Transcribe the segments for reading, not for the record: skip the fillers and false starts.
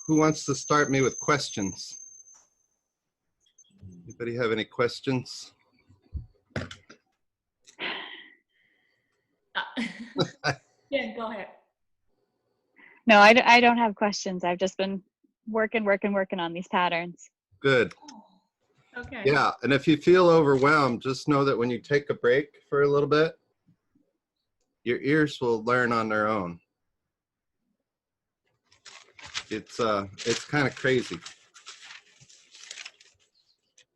Who wants to start me with questions? Anybody have any questions? Yeah, go ahead. No, I don't have questions. I've just been working on these patterns. Good. Okay. Yeah, and if you feel overwhelmed, just know that when you take a break for a little bit, your ears will learn on their own. It's kind of crazy.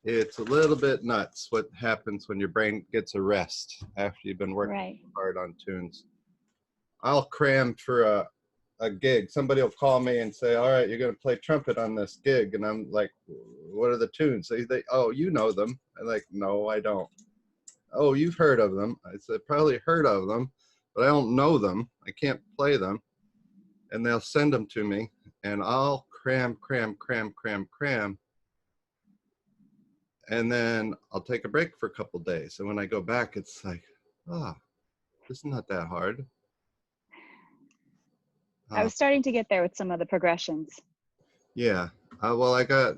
It's a little bit nuts what happens when your brain gets a rest after you've been working hard on tunes. I'll cram for a gig. Somebody will call me and say, all right, you're going to play trumpet on this gig. And I'm like, what are the tunes? They oh, you know them. I'm like, no, I don't. Oh, you've heard of them. I said, probably heard of them, but I don't know them. I can't play them. And they'll send them to me, and I'll cram. And then I'll take a break for a couple days. And when I go back, it's like, it's not that hard. I was starting to get there with some of the progressions. Yeah. Well, I got,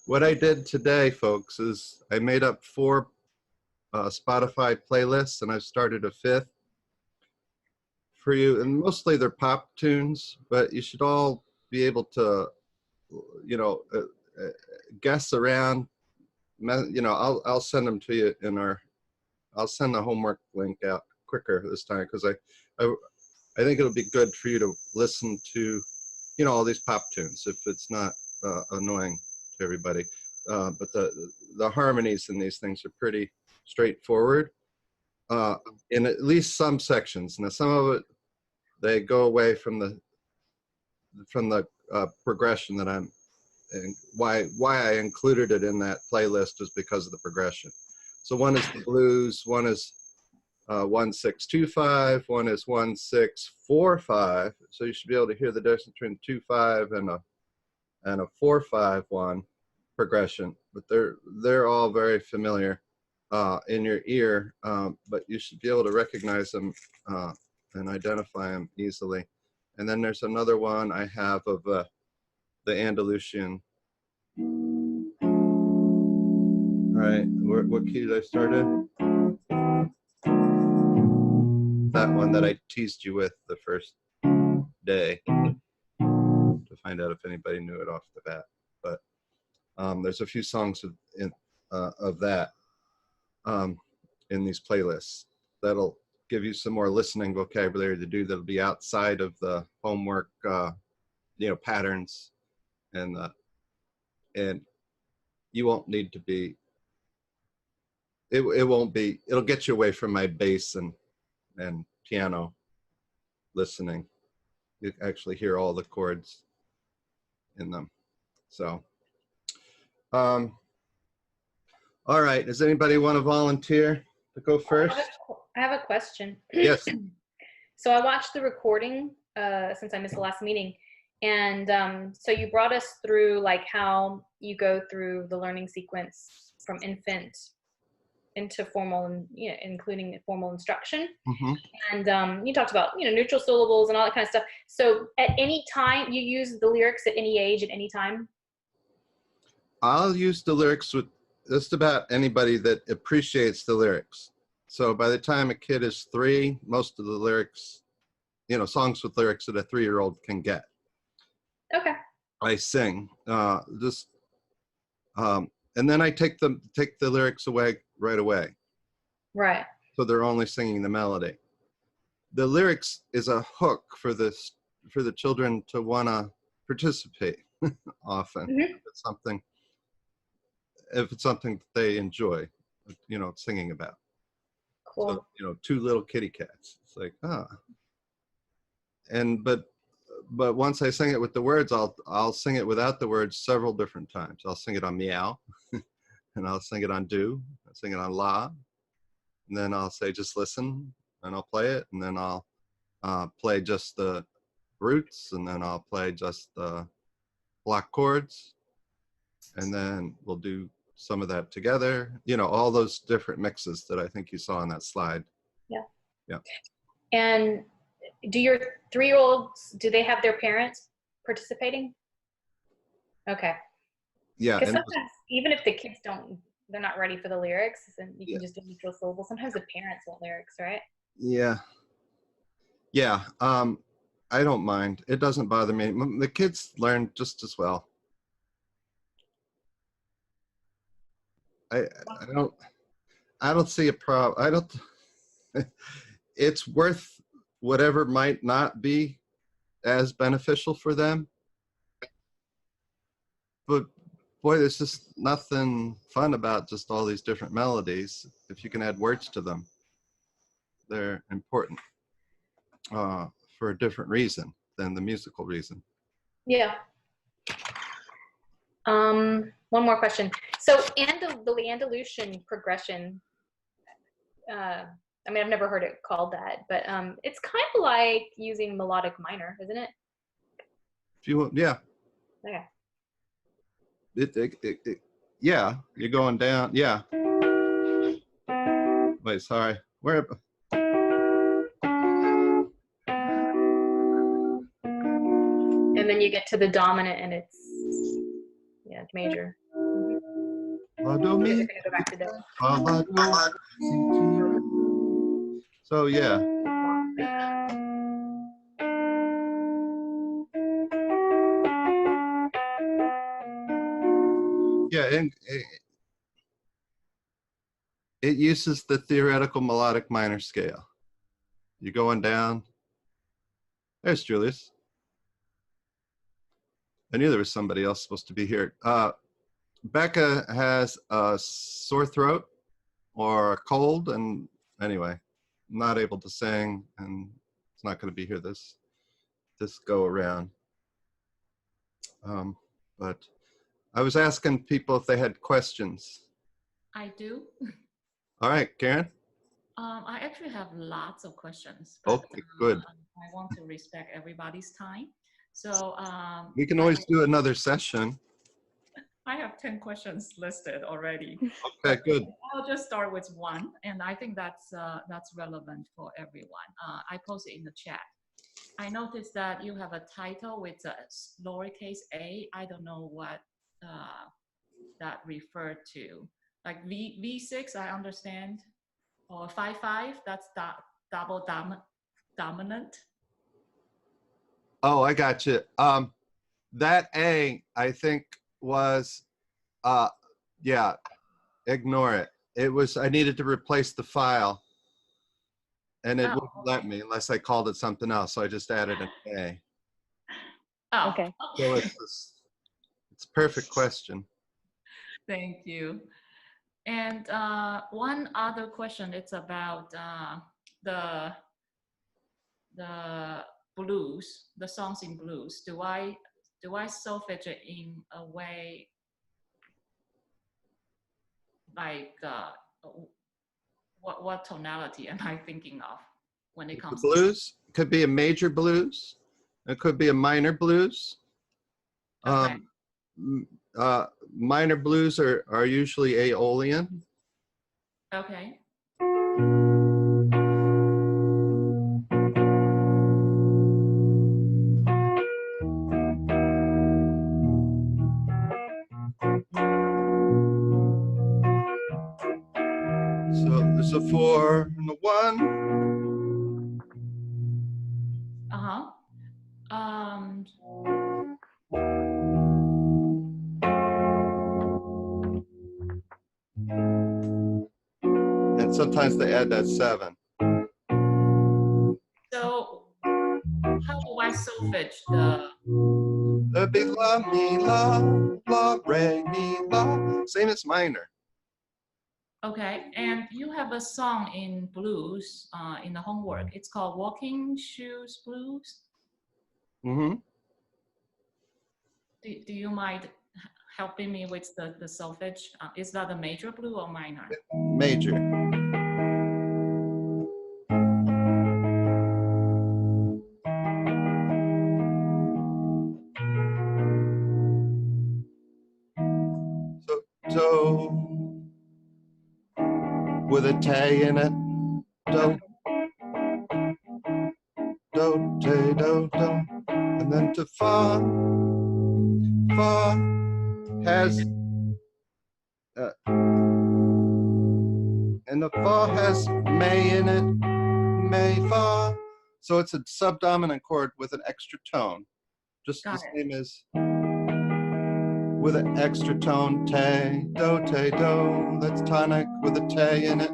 what I did today, folks, is I made up 4 Spotify playlists, and I started a 5th for you. And mostly they're pop tunes, but you should all be able to, guess around. I'll send them to you I'll send the homework link out quicker this time, because I think it'll be good for you to listen to, all these pop tunes, if it's not annoying to everybody. But the harmonies in these things are pretty straightforward in at least some sections. Now, some of it, they go away from the progression that I'm, and why I included it in that playlist is because of the progression. So one is the blues, one is 1-6-2-5, one is 1-6-4-5. So you should be able to hear the difference between 2-5 and a 4-5-1 progression. But they're all very familiar in your ear, but you should be able to recognize them and identify them easily. And then there's another one I have of the Andalusian. All right, what key did I start in? That one that I teased you with the first day, to find out if anybody knew it off the bat. But there's a few songs of that in these playlists that'll give you some more listening vocabulary to do, that'll be outside of the homework, patterns, and you won't need to be. It won't be. It'll get you away from my bass and piano listening. You actually hear all the chords in them. So, all right. Does anybody want to volunteer to go first? I have a question. Yes. So I watched the recording since I missed the last meeting. And so you brought us through like how you go through the learning sequence from infant into formal, and including formal instruction. Mm-hmm. And you talked about neutral syllables and all that kind of stuff. So at any time you use the lyrics at any age, at any time? I'll use the lyrics with just about anybody that appreciates the lyrics. So by the time a kid is 3, most of the lyrics, songs with lyrics that a 3-year-old can get. Okay. I sing and then I take the lyrics away right away. Right. So they're only singing the melody. The lyrics is a hook for the children to want to participate often. Mm-hmm. If it's something that they enjoy, singing about. Cool. So, 2 little kitty cats. It's like, And but once I sing it with the words, I'll sing it without the words several different times. I'll sing it on meow, and I'll sing it on do. I'll sing it on la, and then I'll say just listen, and I'll play it, and then I'll play just the roots, and then I'll play just the block chords, and then we'll do some of that together. All those different mixes that I think you saw on that slide. Yeah. Yeah. And do your 3-year-olds, do they have their parents? participating? Okay. Yeah, Because and sometimes, even if the kids they're not ready for the lyrics, and you yeah, can just do neutral syllables. Sometimes the parents want lyrics, right? yeah, yeah. I don't mind. It doesn't bother me. The kids learn just as well. I I don't I don't see a problem. I don't. It's worth whatever might not be as beneficial for them. But boy, there's just nothing fun about just all these different melodies. If you can add words to them, they're important uh, for a different reason than the musical reason. Yeah. One more question. So, the Andalusian progression. I mean, I've never heard it called that, but it's kind of like using melodic minor, isn't it? If you want, yeah, Okay. yeah, you're going down. Yeah. Wait, sorry. Where? And then you get to the dominant, and it's major. La, do, You guys mi, are gonna go back to the. fa, la, do, si, ti. So yeah. Yeah, and it uses the theoretical melodic minor scale. You're going down. There's Julius. I knew there was somebody else supposed to be here. Becca has a sore throat or a cold, and anyway, not able to sing, and it's not going to be here this go around. But I was asking people if they had questions. I do. All right, Karen. I actually have lots of questions, but Okay, good. I want to respect everybody's time. So We can always do another session. I have 10 questions listed already. Okay, good. I'll just start with one, and I think that's relevant for everyone. I posted in the chat. I noticed that you have a title with a lowercase a. I don't know what that referred to. Like V6, I understand, or 5/5. That's double dominant. Oh, I got you. That A, I think was, yeah, ignore it. It was, I needed to replace the file, and it wouldn't let me unless I called it something else. So I just added an A. Oh, Okay. So it's a perfect question. Thank you. And one other question, it's about the blues, the songs in blues. Do I solfege it in a way like what tonality am I thinking of when it comes The blues could be a major blues. It could be a minor blues. Okay. Minor blues are usually Aeolian. Okay. So there's a 4 and a 1. Uh-huh. And sometimes they add that 7. So how do I solfege the? It'd be la, mi, la, re, mi, la. Same as minor. Okay, and you have a song in blues in the homework. It's called Walking Shoes Blues. Mm-hmm. Do you mind helping me with the solfege? Is that a major blue or minor? Major. So, with a T in it. Do, do, te, do, do. And then to fa. fa. So it's a subdominant chord with an extra tone, just the same as with an extra tone, te, do, that's tonic with a te in it.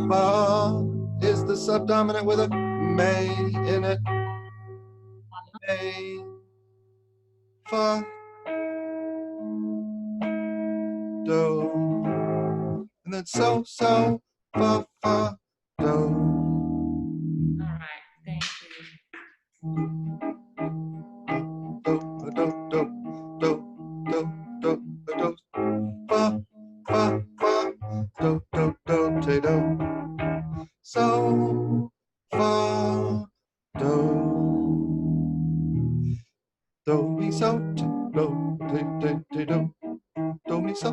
Fa is the subdominant with a may in it. May, fa, do, and then so, fa, fa, do. All right, thank you. Do, do, do, do, do, do, do, fa, fa, fa, do, te, do. So, fa, do, mi, so, te, do, mi, so,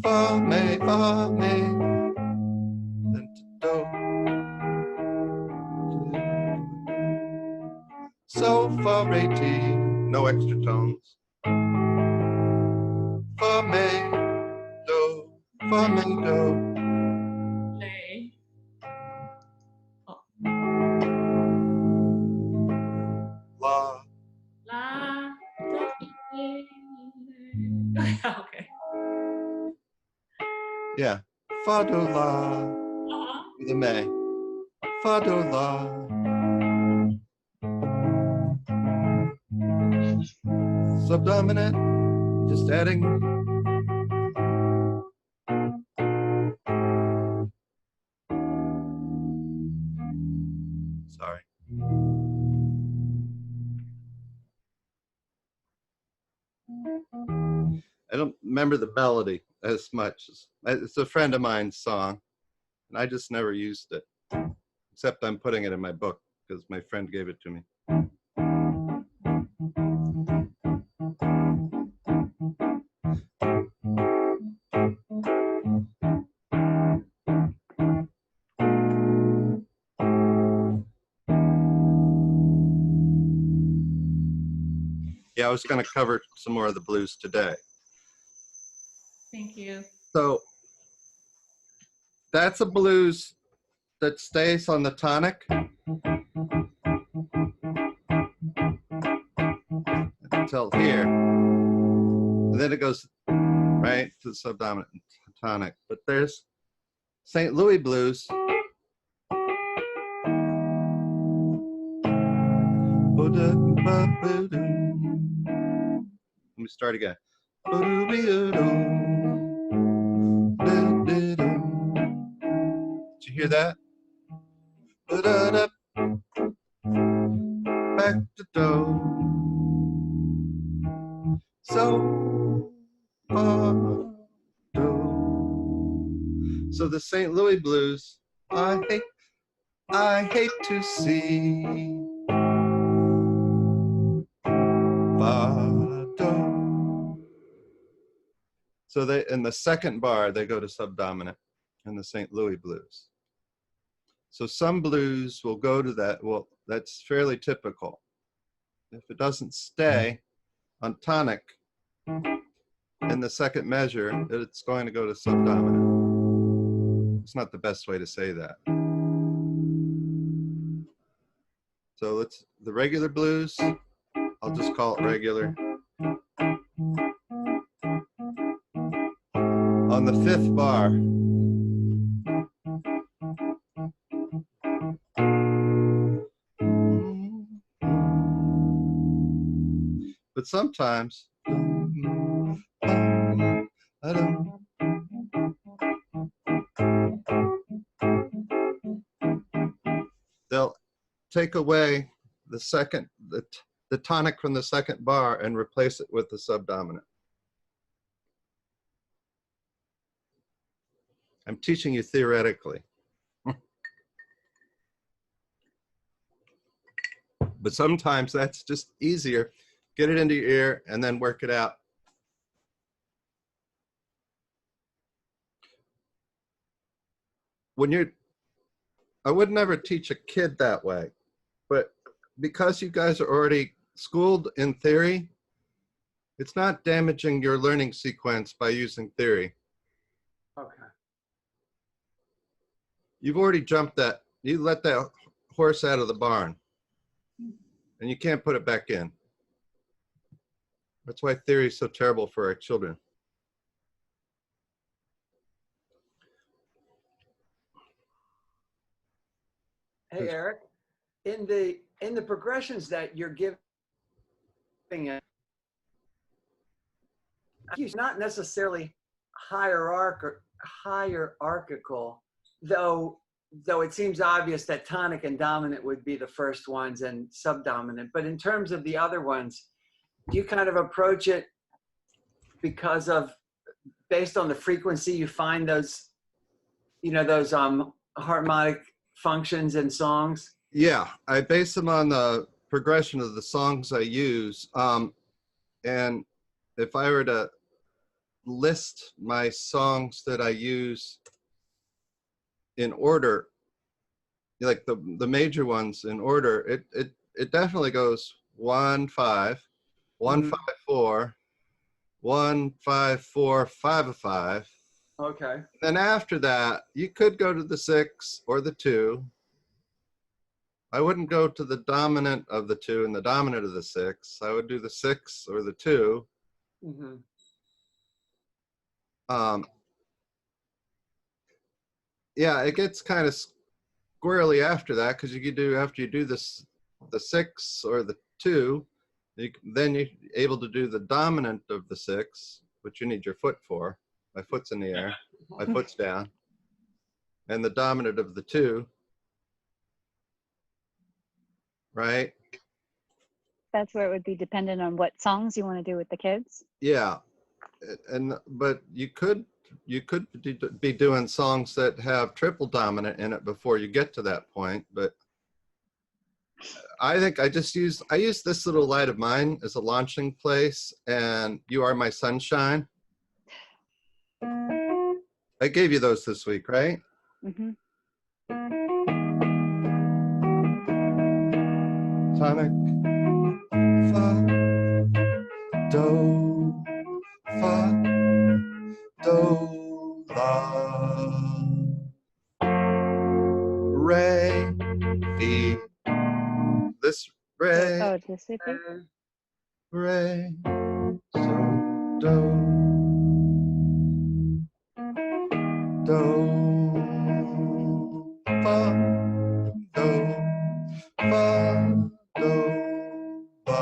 fa, me, then do. So, fa, re, ti, no extra tones. Fa, me, do, fa, me, do. Play. La, La, do, okay. yeah, fa, do, la, with a me. Fa, do, la. Subdominant, just adding. Sorry. I don't remember the melody as much. It's a friend of mine's song, and I just never used it, except I'm putting it in my book because my friend gave it to me. Yeah, I was going to cover some more of the blues today. Thank you. So that's a blues that stays on the tonic until here. And then it goes right to the subdominant tonic. But there's St. Louis blues. Let me start again. Did you hear that? Back to do. So far, do. So the St. Louis blues, I hate to see. Fa, do. So they, in the second bar, they go to subdominant in the St. Louis blues. So some blues will go to that. Well, that's fairly typical. If it doesn't stay on tonic in the second measure, it's going to go to subdominant. It's not the best way to say that. So let's, the regular blues, I'll just call it regular. On the fifth bar, but sometimes they'll take away the second, the tonic from the second bar and replace it with the subdominant. I'm teaching you theoretically. But sometimes that's just easier. Get it into your ear and then work it out. When you're, I would never teach a kid that way, but because you guys are already schooled in theory, it's not damaging your learning sequence by using theory. Okay. you've already jumped that. You let that horse out of the barn, and you can't put it back in. That's why theory is so terrible for our children. Hey, Eric, in the progressions that you're giving, it's not necessarily hierarchical, though it seems obvious that tonic and dominant would be the first ones and subdominant. But in terms of the other ones, do you kind of approach it based on the frequency you find those, those harmonic functions in songs? Yeah, I base them on the progression of the songs I use. And if I were to list my songs that I use in order, like the major ones in order, it definitely goes 1 5, 1 5 4, 1 5 4 5 5. Okay. Then after that, you could go to the 6 or the 2. I wouldn't go to the dominant of the 2 and the dominant of the 6. I would do the 6 or the 2. Mm-hmm. Yeah, it gets kind of squirrely after that, because after you do this, the 6 or the 2, then you're able to do the dominant of the 6, which you need your foot for. My foot's in the air, my foot's down, and the dominant of the 2, right? That's where it would be dependent on what songs you want to do with the kids. Yeah, but you could be doing songs that have triple dominant in it before you get to that point. But I think I use this little light of mine as a launching place, and You Are My Sunshine. I gave you those this week, right? Mm-hmm. Tonic, fa, do, fa, do, la, re, fi. This re, Oh, this would be. re, so, do, fa, do, fa, do, fa.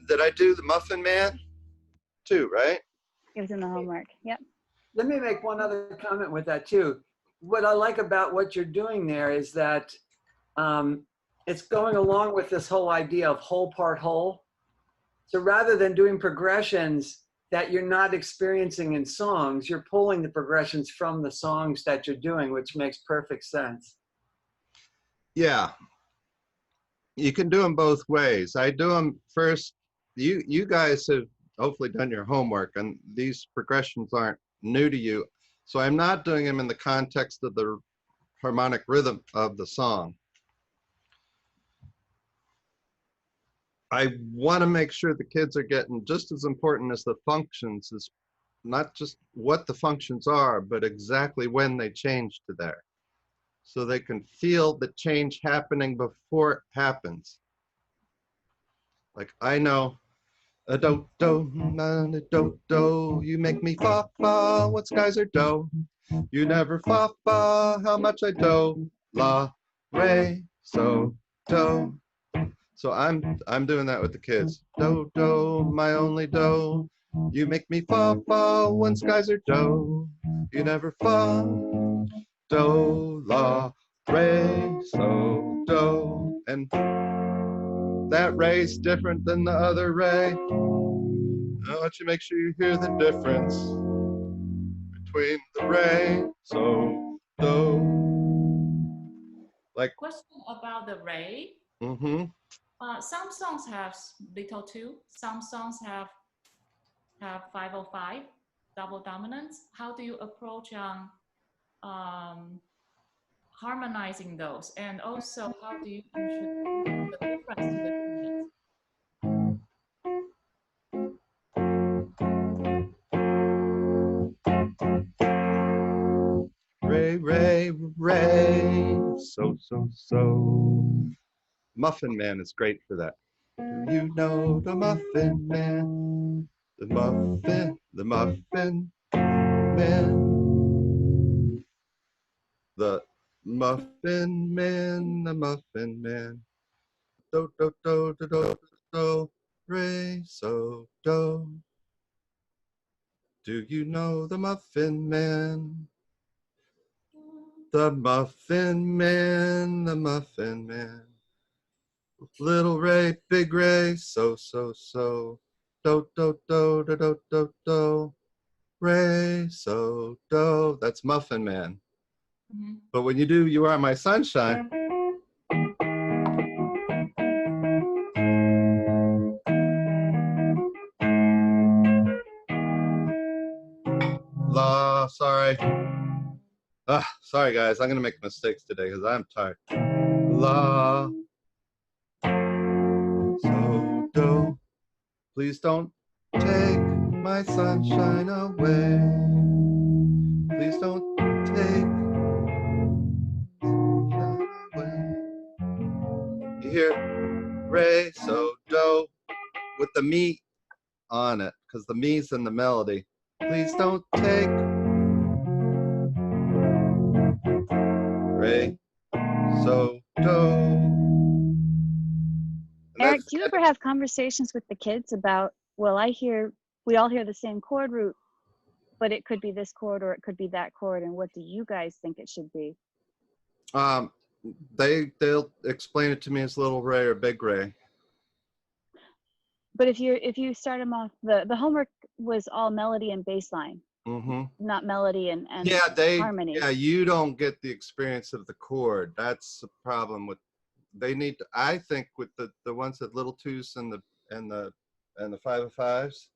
Did I do the Muffin Man too, right? It was in the homework. Yep. Let me make one other comment with that too. What I like about what you're doing there is that it's going along with this whole idea of whole part whole. So rather than doing progressions that you're not experiencing in songs, you're pulling the progressions from the songs that you're doing, which makes perfect sense. Yeah. You can do them both ways. I do them first. You guys have hopefully done your homework, and these progressions aren't new to you. So I'm not doing them in the context of the harmonic rhythm of the song. I want to make sure the kids are getting just as important as the functions, is not just what the functions are, but exactly when they change to there. So they can feel the change happening before it happens. Like, I know, a do do na na do do, you make me fa fa. What skies are do? You never fa fa. How much I do? La re so do. So I'm doing that with the kids. Do do, my only do. You make me fa fa when skies are do. You never fa. Do la re so do. And that re's different than the other re. I want you to make sure you hear the difference between the re, so, do. Like, Question about the ray. mm-hmm. Some songs have little 2. Some songs have 505 double dominance. How do you approach harmonizing those? And also, how do you introduce the difference to the tunes? re, so, so, so. Muffin Man is great for that. Do you know the Muffin Man? The Muffin Man. The Muffin Man, the Muffin Man. Do, do, do, do, do, do, re, so, do. Do you know the Muffin Man? The Muffin Man, the Muffin Man. Little Ray, Big Ray, so, so, so. Do, do, do, do, do, do, do. Ray, so, do. That's Muffin Man. Mhm. But when you do You Are My Sunshine, la, sorry. Sorry guys, I'm gonna make mistakes today because I'm tired. La, so, do. Please don't take my sunshine away. Please don't take sunshine away. You hear re, so, do with the me on it because the me's in the melody. Please don't take re, so, do. And Eric, that's do you ever have conversations with the kids about, well, we all hear the same chord root, but it could be this chord or it could be that chord, and what do you guys think it should be? They'll explain it to me as Little Ray or Big Ray. But if you start them off, the homework was all melody and bass line, Mm-hmm. not melody and harmony. Yeah, you don't get the experience of the chord. That's the problem with. They need to, I think with the ones at Little Twos and the 505s,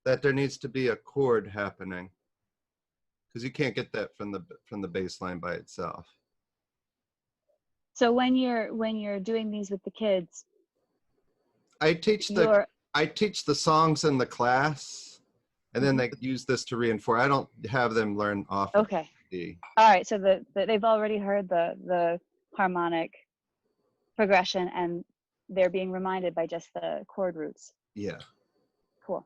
that there needs to be a chord happening because you can't get that from the bass line by itself. So when you're doing these with the kids, I teach the songs in the class, and then they use this to reinforce. I don't have them learn off. Okay. Of the, all right. So they've already heard the harmonic progression, and they're being reminded by just the chord roots. yeah. Cool.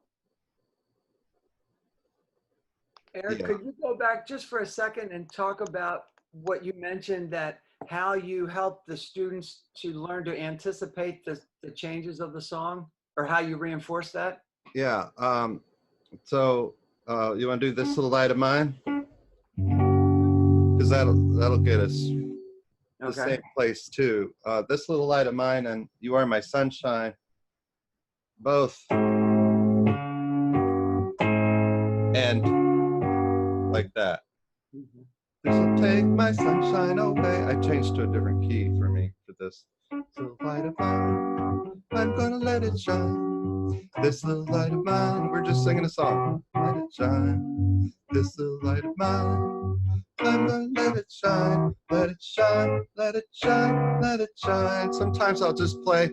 Eric, Yeah. could you go back just for a second and talk about what you mentioned, that how you help the students to learn to anticipate the changes of the song, or how you reinforce that? Yeah. So you want to do This Little Light of Mine? Because that'll get us the same place too. This Little Light of Mine and You Are My Sunshine, both and like that. This will take my sunshine away. I changed to a different key for me for this. This little light of mine, I'm gonna let it shine. This little light of mine, we're just singing a song. Let it shine. This little light of mine, I'm gonna let it shine. Let it shine, let it shine, let it shine. Sometimes I'll just play.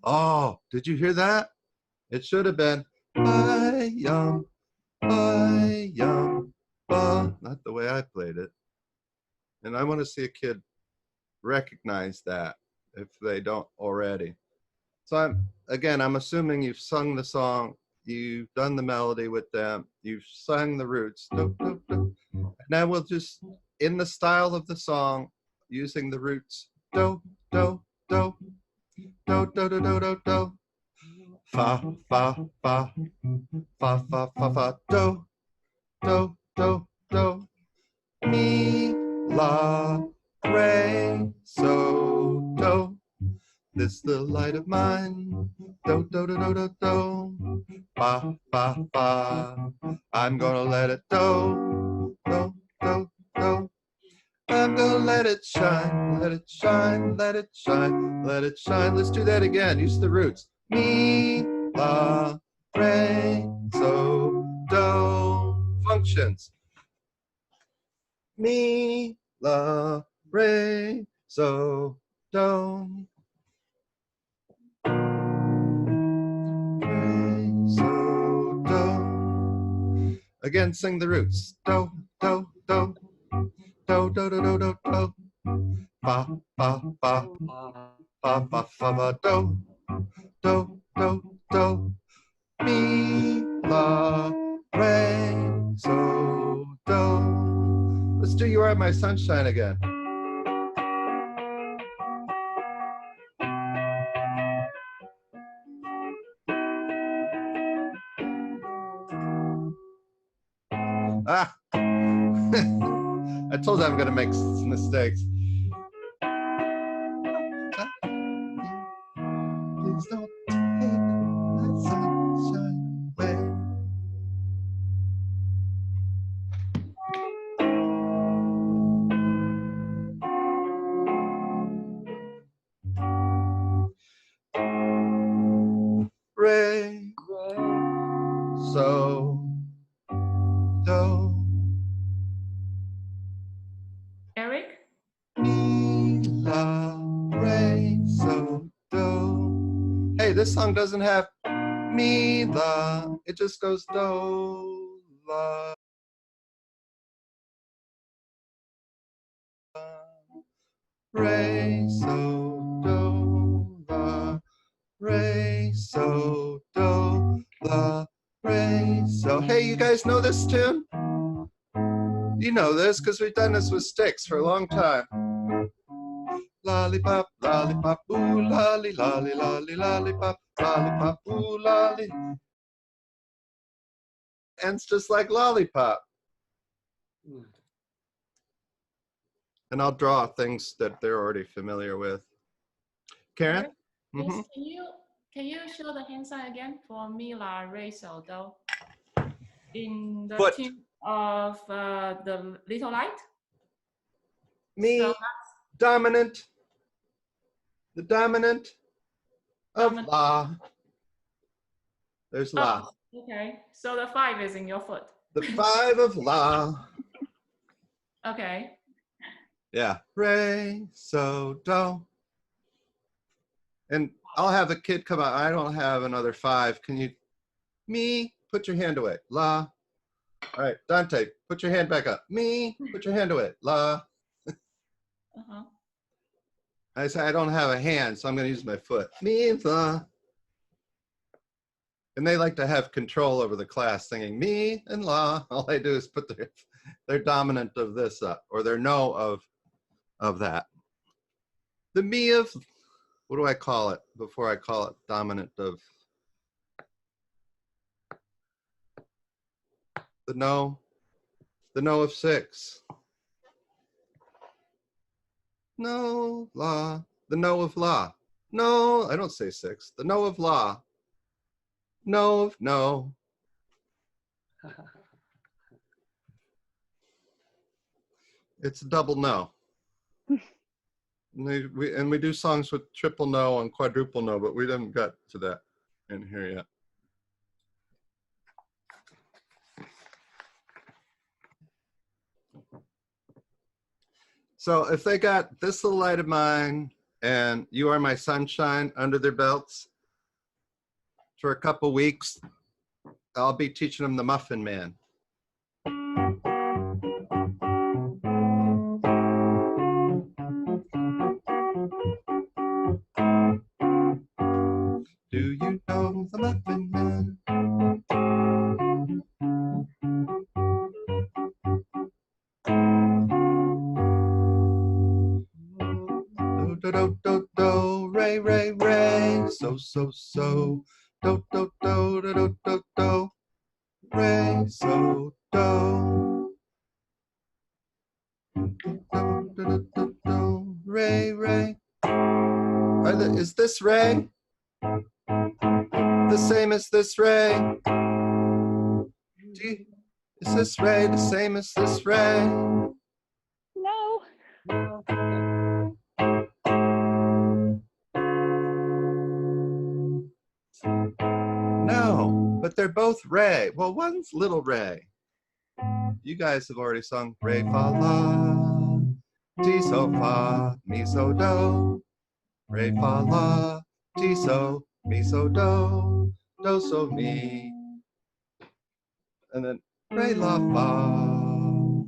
Oh, did you hear that? It should have been not the way I played it. And I want to see a kid recognize that if they don't already. So I'm assuming you've sung the song, you've done the melody with them, you've sung the roots. Now we'll just, in the style of the song, using the roots, do, do, do, do, do, do, do, do, do, fa, fa, fa, fa, fa, fa, fa, do, do, do, do, mi, la, re, so, do. This little light of mine, do, do, do, do, do, do, fa, fa, fa, I'm gonna let it do, do, do, do. I'm gonna let it shine, let it shine, let it shine, let it shine. Let's do that again. Use the roots. Mi, la, re, so, do. Functions. mi, la, re, so, do. Re, so, do. Again, sing the roots. Do, do, do. Do, do, do, do, do, do. Fa, fa, fa. Fa, fa, fa, fa, do. Do, do, do. Mi, la, re, so, do. Let's do You Are My Sunshine again. Ah, I told you I'm gonna make mistakes. Please don't take my sunshine away. Re, so, do. Eric? Mi, la, re, so, do. Hey, this song doesn't have mi, la. It just goes do, la, re, so, do, la, re, so, do, la, re, so. Hey, you guys know this tune? You know this because we've done this with sticks for a long time. Lollipop, lollipop, ooh, lolly, lolly, lolly, lollipop, lollipop, ooh, lolly. And it's just like lollipop. And I'll draw things that they're already familiar with. Karen? Eric, yes, can you show the hand sign again for mi, la, re, so, do? In the Foot. tune of the little light? Mi, So dominant. The dominant of Dominant. la. There's la. Oh, okay. So the 5 is in your foot. The 5 of la. Okay. Yeah. Re, so, do. And I'll have a kid come out. I don't have another 5. Can you, me, put your hand away. La. All right, Dante, put your hand back up. Me, put your hand away. La. Uh-huh. I say I don't have a hand, so I'm going to use my foot. Me, la. And they like to have control over the class, singing me and la. All they do is put their dominant of this up, or their no of that. The me of, what do I call it before I call it dominant of? The no of 6. No, la. The no of la. No, I don't say 6. The no of la. No of no. It's a double no. And we do songs with triple no and quadruple no, but we haven't got to that in here yet. So if they got This Little Light of Mine and You Are My Sunshine under their belts for a couple weeks, I'll be teaching them the Muffin Man. Do you know the Muffin Man? Do do do do, re re re, so so so, do do do do do do do, re so do, do do do do do, re re. Is this re the same as this re? Is this re the same as this re? No. No, but they're both re. Well, one's little re. You guys have already sung re, fa, la, ti, so, fa, mi, so, do. Re, fa, la, ti, so, mi, so, do. Do, so, mi. And then re, la, fa.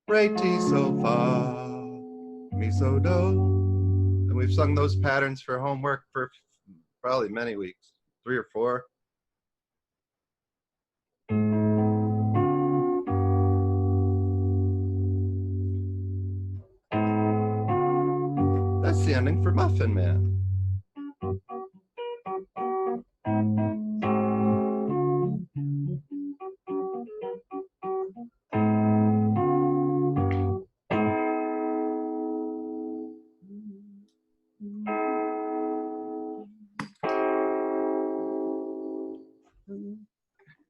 Re, ti, so, fa, mi, so, do. And we've sung those patterns for homework for probably many weeks, 3 or 4. That's the ending for Muffin Man.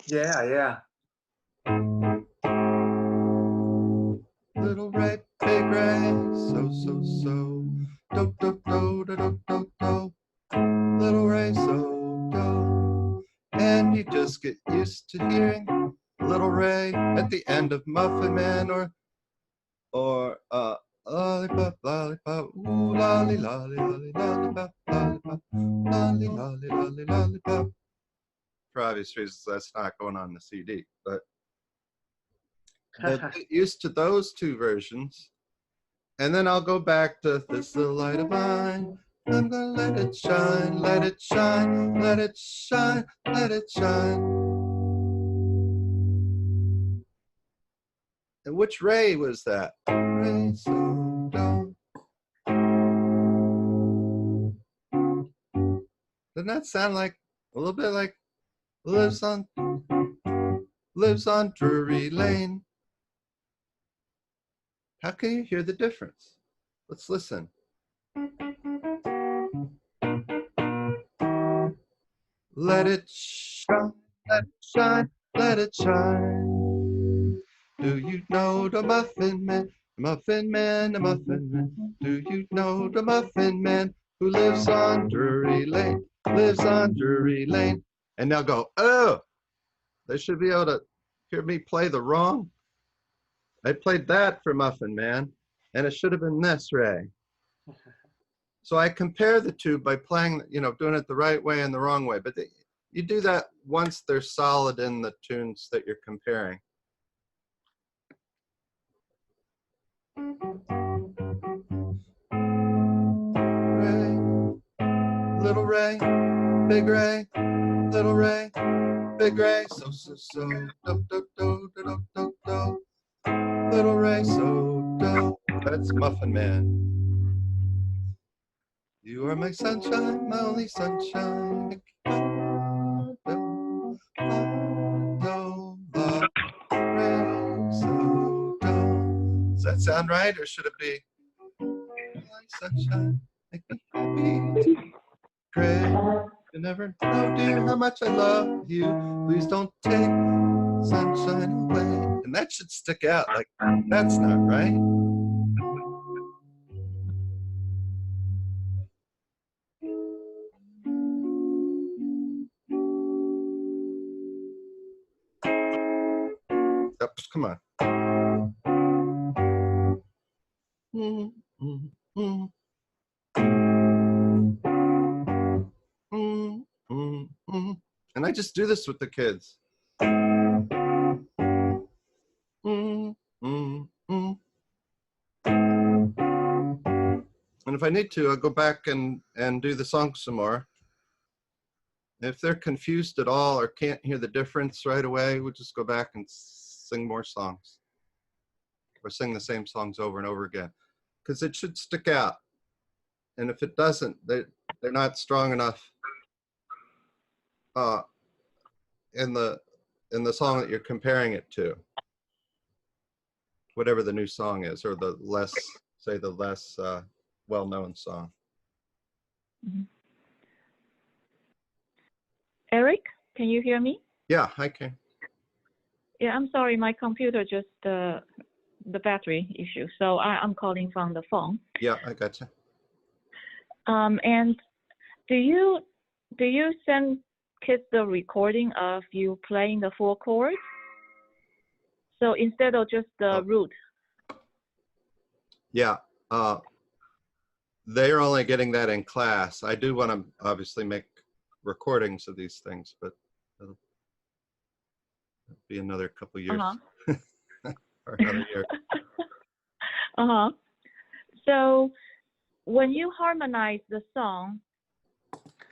Yeah, yeah. Little red big ray, so, so, so. Do, do, do, do, do, do, do. Little ray, so, do. And you just get used to hearing Little Ray at the end of Muffin Man or lollipop, lollipop, ooh, lolly, lolly, lolly, lollipop, lollipop, lolly, lolly, lolly, lollipop. For obvious reasons, that's not going on the CD, but they'll get used to those 2 versions. And then I'll go back to this little light of mine. I'm gonna let it shine, let it shine, let it shine, let it shine. And which Ray was that? Ray, so, do. Doesn't that sound like a little bit like lives on Drury Lane? How can you hear the difference? Let's listen. Let it shine, let it shine, let it shine. Do you know the Muffin Man? The Muffin Man, the Muffin Man. Do you know the Muffin Man who lives on Drury Lane? Lives on Drury Lane. And they'll go, oh, they should be able to hear me play the wrong. I played that for Muffin Man, and it should have been this, Ray. So I compare the 2 by playing, doing it the right way and the wrong way. But you do that once they're solid in the tunes that you're comparing. Ray, little Ray, big Ray, little Ray, big Ray, so, so, so, do, do, do, do, do, do, do. Little Ray, so, do. That's Muffin Man. You are my sunshine, my only sunshine. Do, do, do, la, Ray, so, do. Does that sound right, or should it be my sunshine, make me happy? Great. You never know, dear, how much I love you. Please don't take sunshine away. And that should stick out. Like, that's not right. Oops, come on. Mm, mm, mm. Mm, mm, mm. And I just do this with the kids. Mm, mm, mm. And if I need to, I'll go back and do the song some more. If they're confused at all or can't hear the difference right away, we'll just go back and sing more songs. Or sing the same songs over and over again. Because it should stick out. And if it doesn't, they're not strong enough in the song that you're comparing it to. Whatever the new song is, or the less well-known song. Mm-hmm. Eric, can you hear me? Yeah, I can. Yeah, I'm sorry, my computer just the battery issue, so I'm calling from the phone. Yeah, I gotcha. And do you send kids the recording of you playing the 4 chords? So instead of just the root. Yeah. They're only getting that in class. I do want to obviously make recordings of these things, but it'll be another couple years. Or another year. So when you harmonize the song,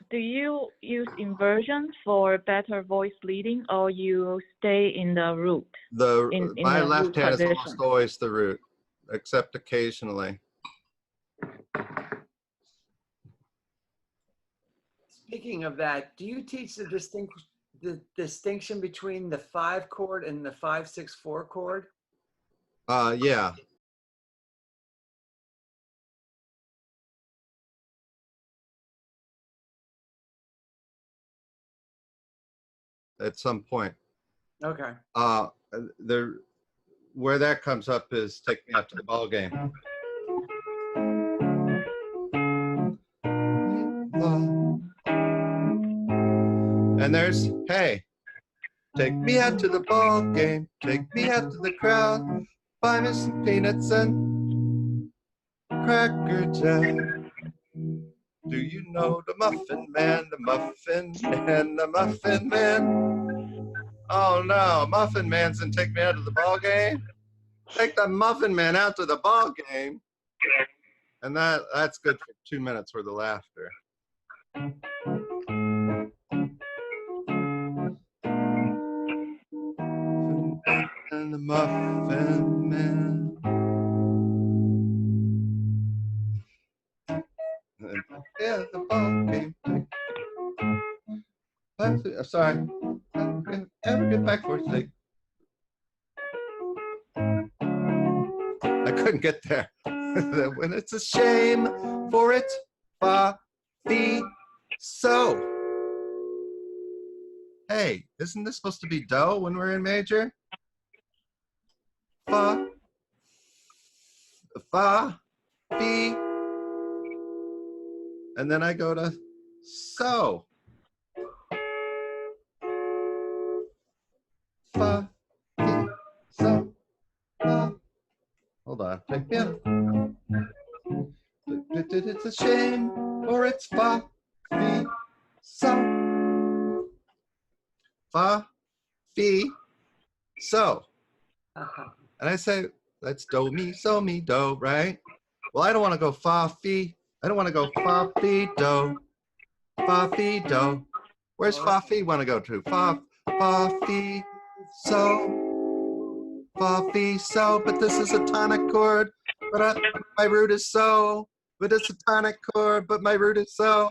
do you use inversion for better voice leading, or you stay in the root? My the left root hand is position? almost always the root, except occasionally. Speaking of that, do you teach the distinction between the 5 chord and the 5/6/4 chord? Yeah. At some point. Okay. Where that comes up is Take Me Out to the Ball Game. And there's, hey, take me out to the ball game, take me out to the crowd, buy me some peanuts and Cracker Jack. Do you know the Muffin Man, the Muffin Man, the Muffin Man? Oh no, Muffin Man's and take me out to the ball game. Take the Muffin Man out to the ball game. And that's good for 2 minutes worth of laughter. And the Muffin Man. Yeah, the ball game. Sorry. Ever get back for it? I couldn't get there. When it's a shame for it, fa, fee, so. Hey, isn't this supposed to be do when we're in major? Fa, fee, and then I go to so. Fa, fee, so, fa. Hold on, take me out. It's a shame, or it's fa, fee, so. Fa, fee, so. And I say, that's do, mi, so, mi, do, right? Well, I don't want to go fa, fee. I don't want to go fa, fee, do. Fa, fee, do. Where's fa, fee want to go to? Fa, fee, so. Fa, fee, so. But this is a tonic chord. But my root is so. But it's a tonic chord, but my root is so.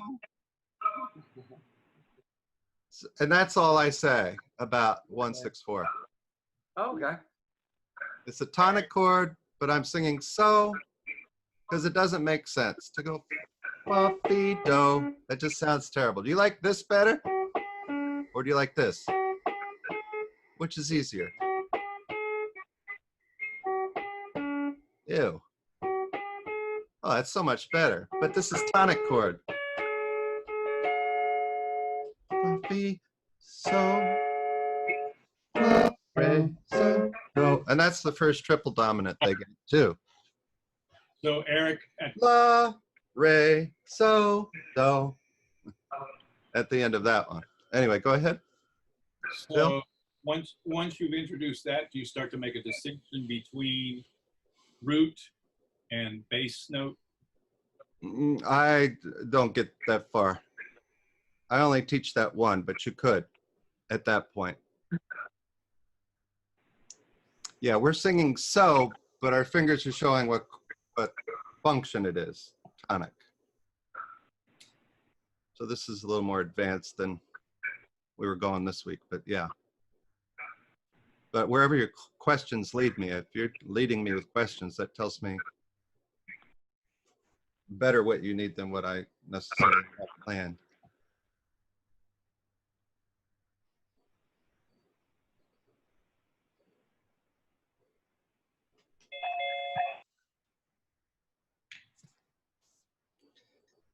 And that's all I say about 1/6/4. Okay. It's a tonic chord, but I'm singing so because it doesn't make sense to go fa, fee, do. That just sounds terrible. Do you like this better? Or do you like this? Which is easier? Ew. Oh, that's so much better. But this is tonic chord. Fa, fee, so, fa, re, so, do. And that's the first triple dominant they get too. So Eric, La, re, so, do. At the end of that one. Anyway, go ahead. so once you've introduced that, do you start to make a distinction between root and bass note? I don't get that far. I only teach that one, but you could at that point. Yeah, we're singing so, but our fingers are showing what function it is, tonic. So this is a little more advanced than we were going this week, but yeah. But wherever your questions lead me, if you're leading me with questions, that tells me better what you need than what I necessarily have planned.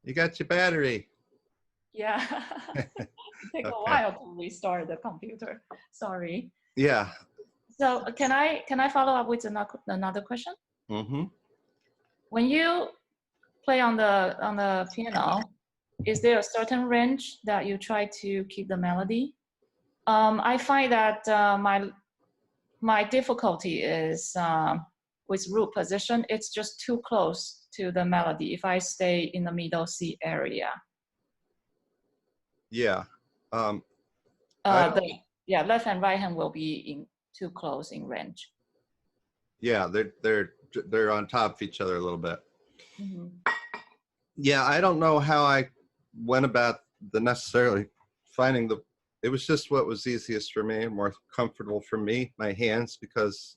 You got your battery. Yeah. Take a while to restart the computer. Sorry. Yeah. So can I follow up with another question? Mm-hmm. When you play on the piano, is there a certain range that you try to keep the melody? I find that my difficulty is with root position. It's just too close to the melody if I stay in the middle C area. Yeah. Left and right hand will be in too close in range. Yeah, they're on top of each other a little bit. Mm-hmm. Yeah, I don't know how I went about the necessarily finding it was just what was easiest for me, more comfortable for me, my hands, because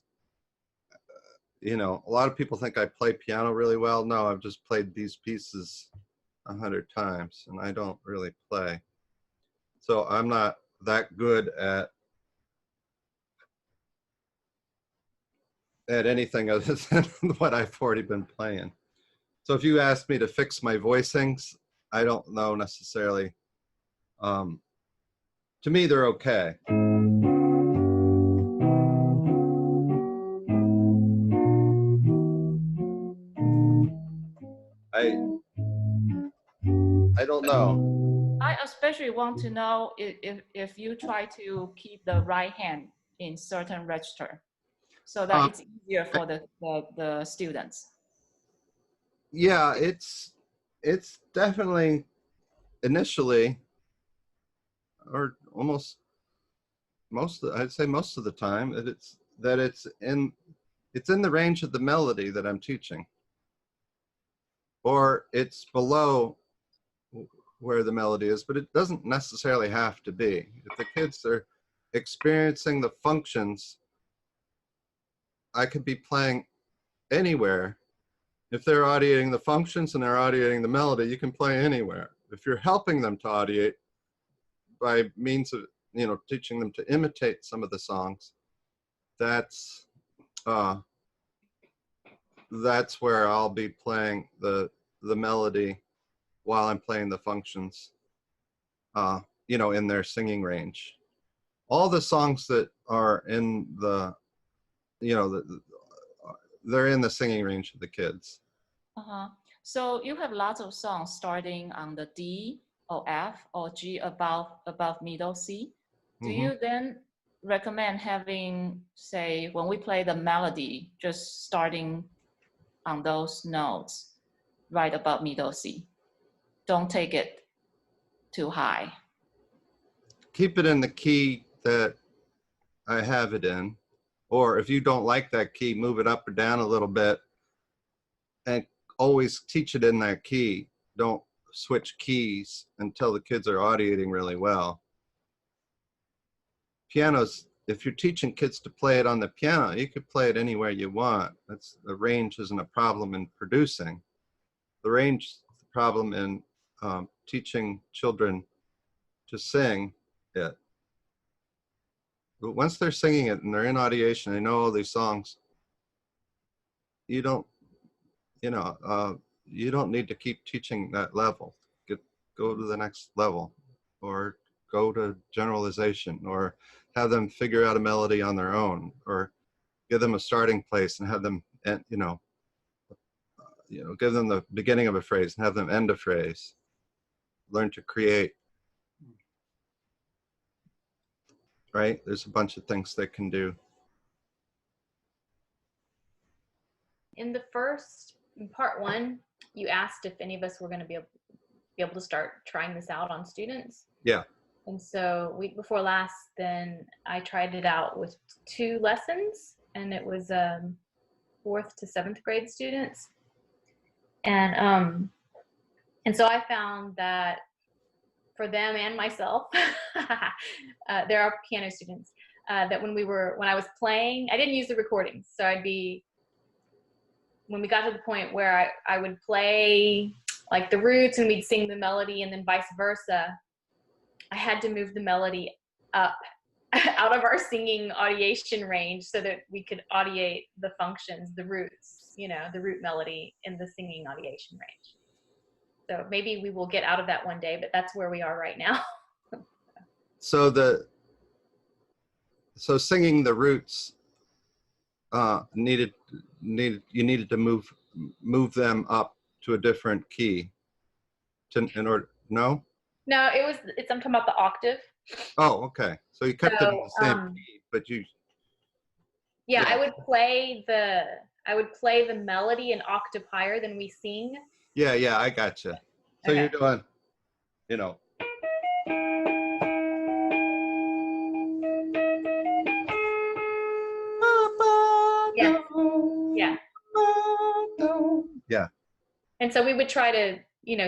you know, a lot of people think I play piano really well. No, I've just played these pieces 100 times and I don't really play. So I'm not that good at anything other than what I've already been playing. So if you ask me to fix my voicings, I don't know necessarily. To me, they're okay. I don't know. I especially want to know if you try to keep the right hand in certain register so that it's easier for the students. Yeah, it's definitely initially, or almost I'd say most of the time, that it's in the range of the melody that I'm teaching, or it's below where the melody is, but it doesn't necessarily have to be. If the kids are experiencing the functions, I could be playing anywhere. If they're audiating the functions and they're audiating the melody, you can play anywhere. If you're helping them to audiate by means of, you know, teaching them to imitate some of the songs, that's where I'll be playing the melody while I'm playing the functions, you know, in their singing range. All the songs that are in the, you know, they're in the singing range of the kids. Uh-huh. So you have lots of songs starting on the D or F or G above middle C. Do you then recommend having, say, when we play the melody, just starting on those notes right above middle C? Don't take it too high. Keep it in the key that I have it in. Or if you don't like that key, move it up or down a little bit and always teach it in that key. Don't switch keys until the kids are audiating really well. Pianos, if you're teaching kids to play it on the piano, you could play it anywhere you want. The range isn't a problem in producing. The range is the problem in teaching children to sing it. But once they're singing it and they're in audiation, they know all these songs, you don't, you know, you don't need to keep teaching that level. Go to the next level, or go to generalization, or have them figure out a melody on their own, or give them a starting place and have them, you know, give them the beginning of a phrase and have them end a phrase. Learn to create. Right? There's a bunch of things they can do. In the first part one, you asked if any of us were going to be able to start trying this out on students. Yeah. And so week before last, then I tried it out with 2 lessons, and it was 4th to 7th grade students. And so I found that for them and myself, there are piano students, that when I was playing, I didn't use the recordings. So when we got to the point where I would play like the roots and we'd sing the melody and then vice versa, I had to move the melody up out of our singing audiation range so that we could audiate the functions, the roots, you know, the root melody in the singing audiation range. So maybe we will get out of that one day, but that's where we are right now. So singing the roots needed to move them up to a different key in order. No. No, I'm talking about the octave. Oh, okay. So you kept it in So, the same key, but you. yeah, Yeah. I would play the melody an octave higher than we sing. Yeah, yeah, I gotcha. So Okay. you're doing, you know. Yeah. Yeah. Yeah. And so we would try to,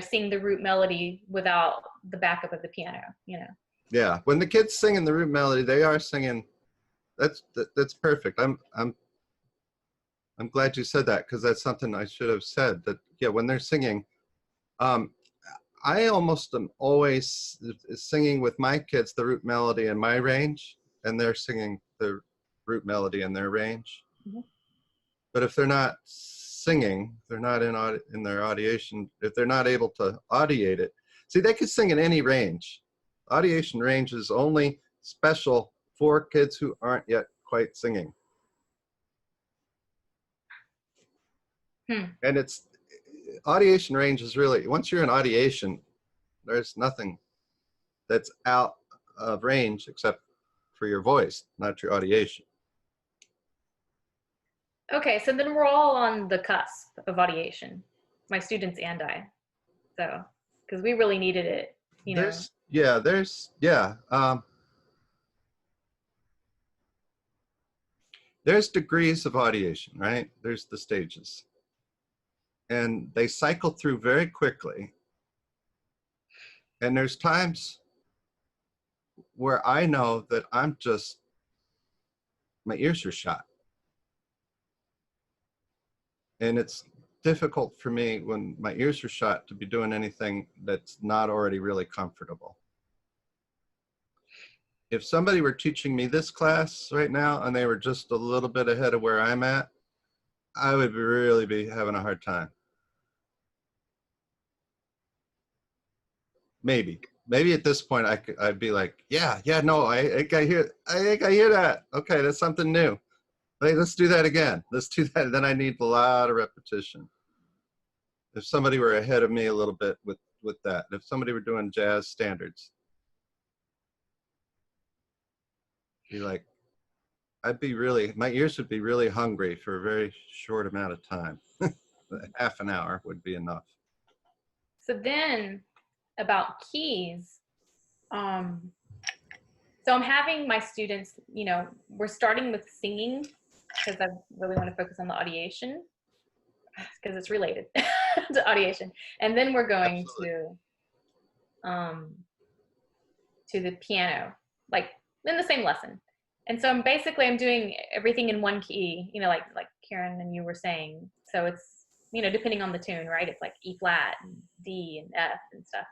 sing the root melody without the backup of the piano, Yeah. When the kids singing the root melody, they are singing. That's perfect. I'm glad you said that, because that's something I should have said. That yeah, when they're singing, I almost am always singing with my kids the root melody in my range, and they're singing the root melody in their range. Mm-hmm. But if they're not singing, they're not in their audiation. If they're not able to audiate it, see, they could sing in any range. Audiation range is only special for kids who aren't yet quite singing. And it's audiation range is really, once you're in audiation, there's nothing that's out of range except for your voice, not your audiation. Okay, so then we're all on the cusp of audiation, my students and I. So, because we really needed it, There's degrees of audiation, right? There's the stages. And they cycle through very quickly. And there's times where I know that my ears are shot. And it's difficult for me when my ears are shot to be doing anything that's not already really comfortable. If somebody were teaching me this class right now and they were just a little bit ahead of where I'm at, I would really be having a hard time. Maybe at this point I'd be like, no, I think I hear that. Okay, that's something new. Hey, let's do that again. Let's do that. Then I need a lot of repetition. If somebody were ahead of me a little bit with that, if somebody were doing jazz standards, be like, my ears would be really hungry for a very short amount of time. Half an hour would be enough. So then about keys, so I'm having my students, we're starting with singing because I really want to focus on the audiation because it's related to audiation. And then we're going to the piano, like in the same lesson. And so I'm doing everything in one key, like Karen and you were saying. So it's, depending on the tune, right? It's like E flat and D and F and stuff.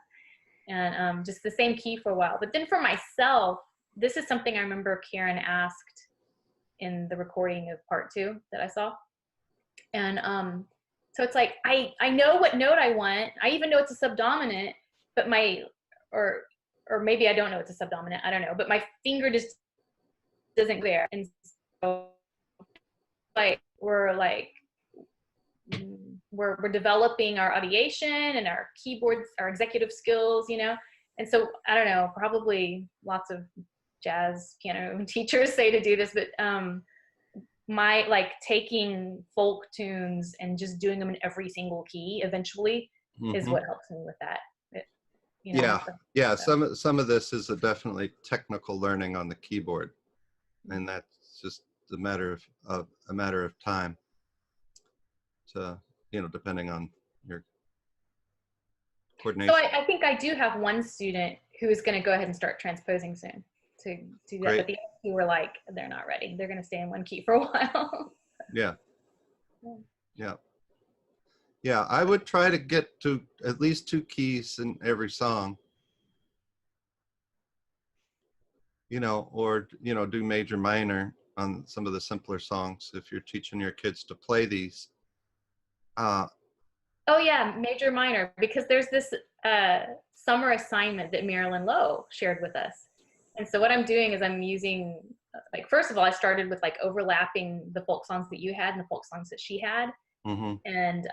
And just the same key for a while. But then for myself, this is something I remember Karen asked in the recording of part 2 that I saw. And so it's like, I know what note I want. I even know it's a subdominant, but or maybe I don't know it's a subdominant. I don't know. But my finger just doesn't there. And so we're developing our audiation and our keyboards, our executive skills, and so I don't know, probably lots of jazz piano teachers say to do this, but my taking folk tunes and just doing them in every single key eventually is what helps me with that. Some of this is definitely technical learning on the keyboard, and that's just a matter of time. To, depending on your coordination. So I think I do have one student who is going to go ahead and start transposing soon to do that. Great. But the other two were like, they're not ready. They're going to stay in one key for a while. Yeah. I would try to get to at least 2 keys in every song. Or do major minor on some of the simpler songs if you're teaching your kids to play these. Oh yeah, major minor, because there's this summer assignment that Marilyn Lowe shared with us. And so what I'm doing is I'm using like, first of all, I started with like overlapping the folk songs that you had and the folk songs that she had. Mm-hmm. And,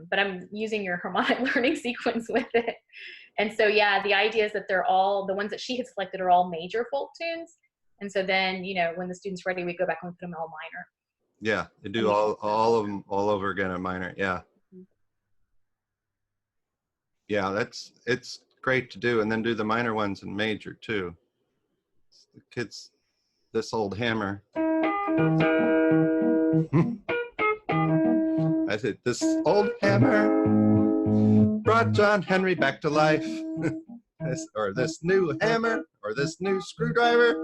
but I'm using your harmonic learning sequence with it. And so, yeah, the idea is that they're all, the ones that she had selected are all major folk tunes. And so then, you know, when the student's ready, we go back and put them all minor. Yeah, they do all of them all over again in minor. Yeah. Yeah, it's great to do, and then do the minor ones in major too. The kids, this old hammer. I said, this old hammer brought John Henry back to life. this new hammer, or this new screwdriver,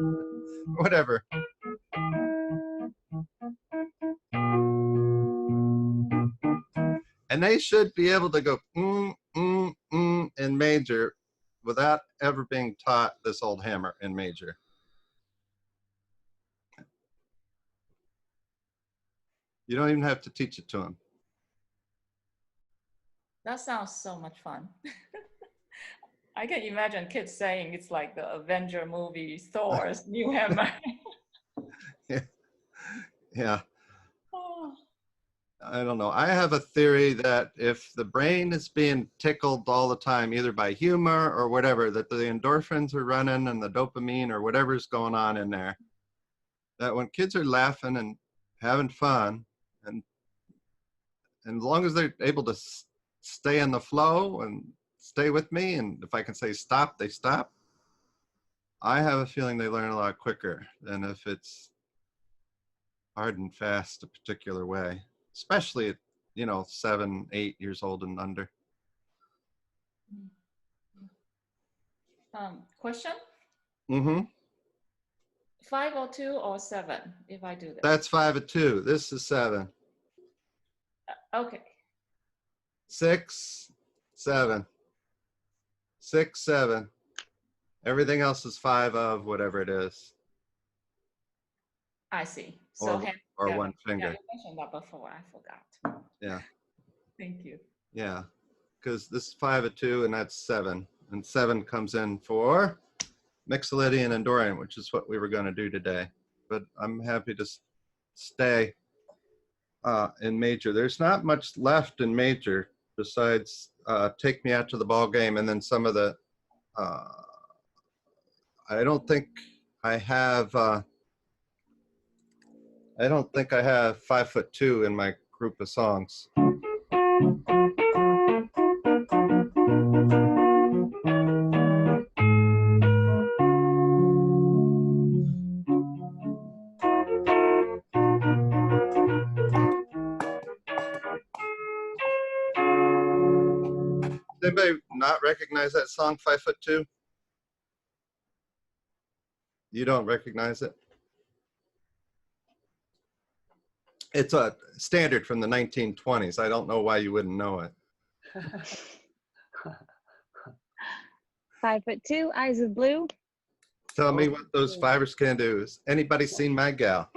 whatever. And they should be able to go in major without ever being taught this old hammer in major. You don't even have to teach it to them. That sounds so much fun. I can imagine kids saying it's like the Avenger movie, Thor's new hammer. Yeah. Oh. I don't know. I have a theory that if the brain is being tickled all the time, either by humor or whatever, that the endorphins are running and the dopamine or whatever's going on in there, that when kids are laughing and having fun, and as long as they're able to stay in the flow and stay with me, and if I can say stop, they stop, I have a feeling they learn a lot quicker than if it's hard and fast a particular way, especially at, you know, 7, 8 years old and under. Question? Mm-hmm. 5 or 2 or 7 if I do this? That's 5 or 2. This is 7. Okay. 6, 7. 6, 7. Everything else is 5 of whatever it is. I see. So or one finger. Yeah, you mentioned that before. I forgot. Yeah. Thank you. Yeah. Because this is 5 of 2, and that's 7. And 7 comes in for Mixolydian and Dorian, which is what we were going to do today. But I'm happy to stay in major. There's not much left in major besides Take Me Out to the Ball Game, and then some of the I don't think I have 5'2" in my group of songs. Does anybody not recognize that song, 5'2"? You don't recognize it? It's a standard from the 1920s. I don't know why you wouldn't know it. 5'2", eyes of blue. Tell me what those fibers can do. Has anybody seen my gal?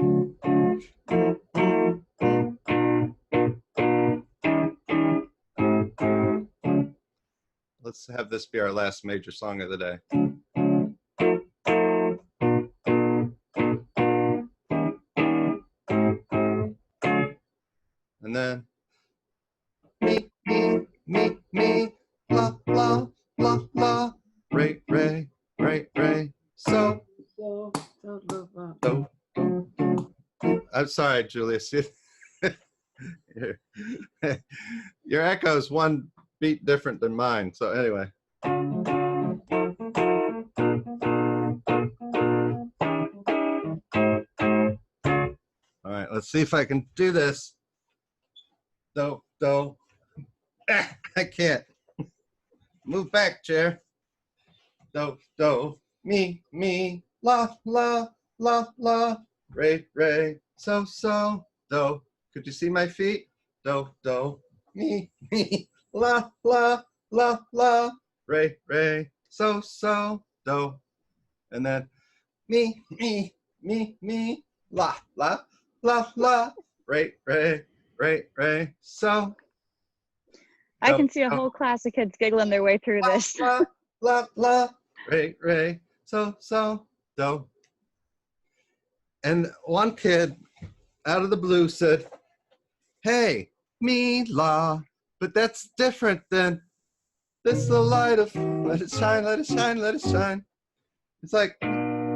Let's have this be our last major song of the day. And then me, la, la, la, la, ray, ray, ray, ray, so. I'm sorry, Julius. Your echo is one beat different than mine. So anyway. All right, let's see if I can do this. Do, do. I can't. Move back, chair. Do, do. Me, la, la, la, la. Ray, ray, so, so. Do. Could you see my feet? Do, do. Me, la, la, la, la. Ray, ray, so, so. Do. And then me, la, la, la, la. Ray, ray, ray, ray, so. I can see a whole class of kids giggling their way through this. La, la, la, ray, ray, so, so, do. And one kid out of the blue said, hey, me, la, but that's different than this the light of, let it shine, let it shine, let it shine. It's like,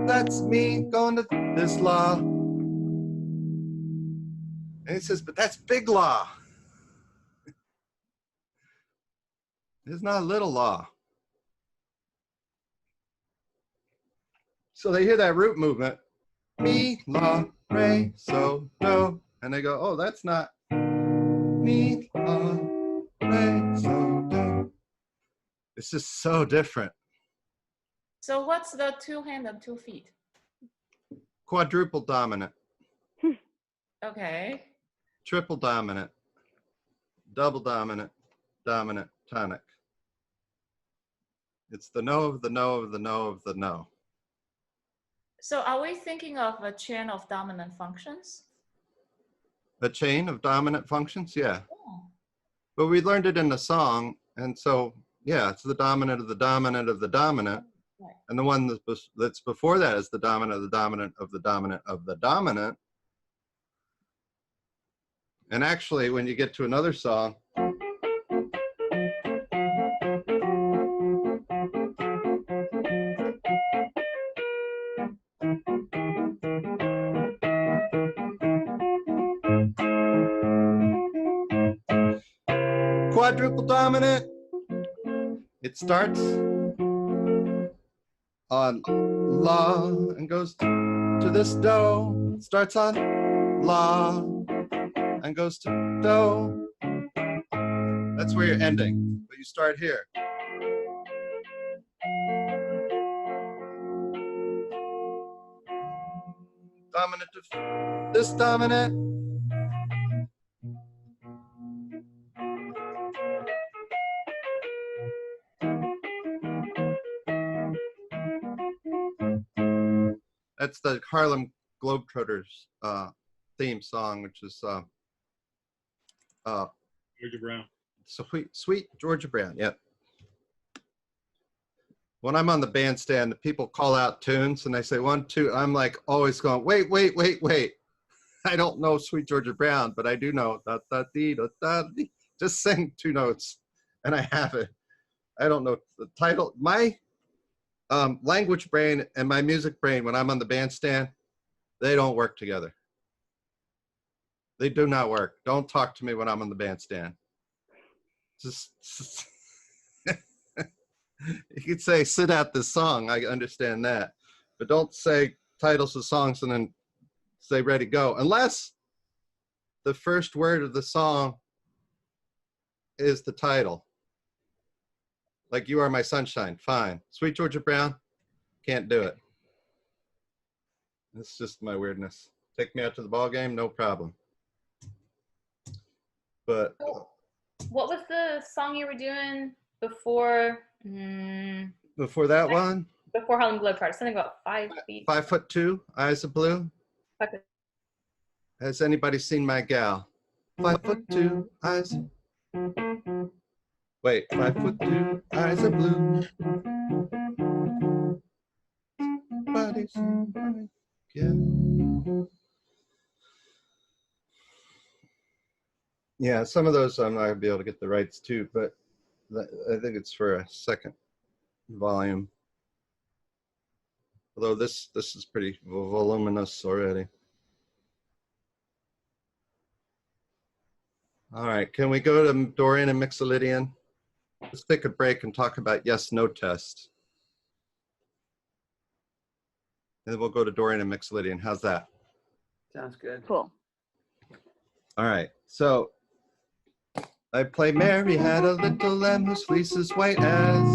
that's me going to this law. And he says, but that's big law. It's not a little law. So they hear that root movement, mi, la, re, so, do, and they go, oh, that's not mi, la, re, so, do. It's just so different. So what's the 2 hands and 2 feet? Quadruple dominant, Okay. triple dominant, double dominant, dominant, tonic. It's the no of the no of the no of the no. So are we thinking of a chain of dominant functions? A chain of dominant functions, yeah. Oh. But we learned it in the song, and so, yeah, it's the dominant of the dominant of the dominant. Right. And the one that's before that is the dominant of the dominant of the dominant of the dominant. And actually, when you get to another song, quadruple dominant, it starts on la and goes to this do. It starts on la and goes to do. That's where you're ending, but you start here. Dominant of this dominant. That's the Harlem Globetrotters theme song, which is Georgia Brown. Sweet Georgia Brown. Yep. When I'm on the bandstand, the people call out tunes and they say 1, 2. I'm like always going, wait. I don't know Sweet Georgia Brown, but I do know da da dee da da dee. Just sing 2 notes, and I have it. I don't know the title. My language brain and my music brain, when I'm on the bandstand, they don't work together. They do not work. Don't talk to me when I'm on the bandstand. Just you could say, sit out this song. I understand that. But don't say titles of songs and then say, ready, go. Unless the first word of the song is the title. Like You Are My Sunshine, fine. Sweet Georgia Brown, can't do it. It's just my weirdness. Take me out to the ball game, no problem. But what was the song you were doing before? Before that one? Before Harlem Globetrotters, something about 5 feet. 5'2", eyes of blue. 5 foot. Has anybody seen my gal? 5'2", eyes. Wait, 5'2", eyes of blue. Somebody seen my gal. Yeah, some of those I'm not gonna be able to get the rights to, but I think it's for a second volume. Although this is pretty voluminous already. All right, can we go to Dorian and Mixolydian? Let's take a break and talk about yes/no test. And then we'll go to Dorian and Mixolydian. How's that? Sounds good. Cool. All right, so I play Mary had a little lamb whose fleece is white as,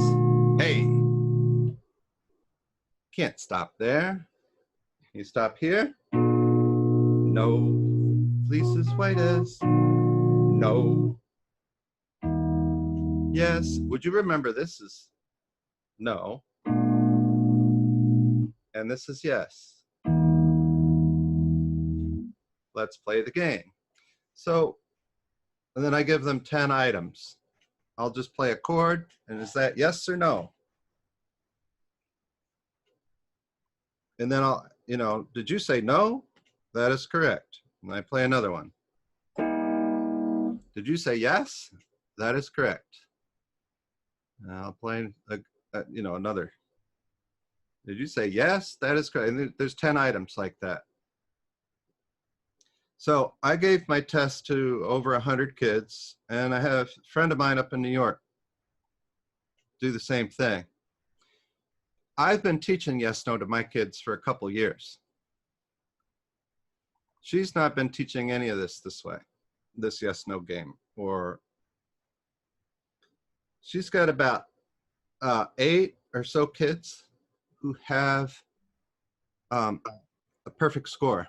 hey. Can't stop there. You stop here. No, fleece is white as, no. Yes, would you remember this is no. And this is yes. Let's play the game. So, and then I give them 10 items. I'll just play a chord, and is that yes or no? And then you know, did you say no? That is correct. And I play another one. Did you say yes? That is correct. And I'll play, you know, another. Did you say yes? That is correct. And there's 10 items like that. So I gave my test to over 100 kids, and I have a friend of mine up in New York do the same thing. I've been teaching yes, no to my kids for a couple years. She's not been teaching any of this way, this yes, no game. Or she's got about 8 or so kids who have a perfect score.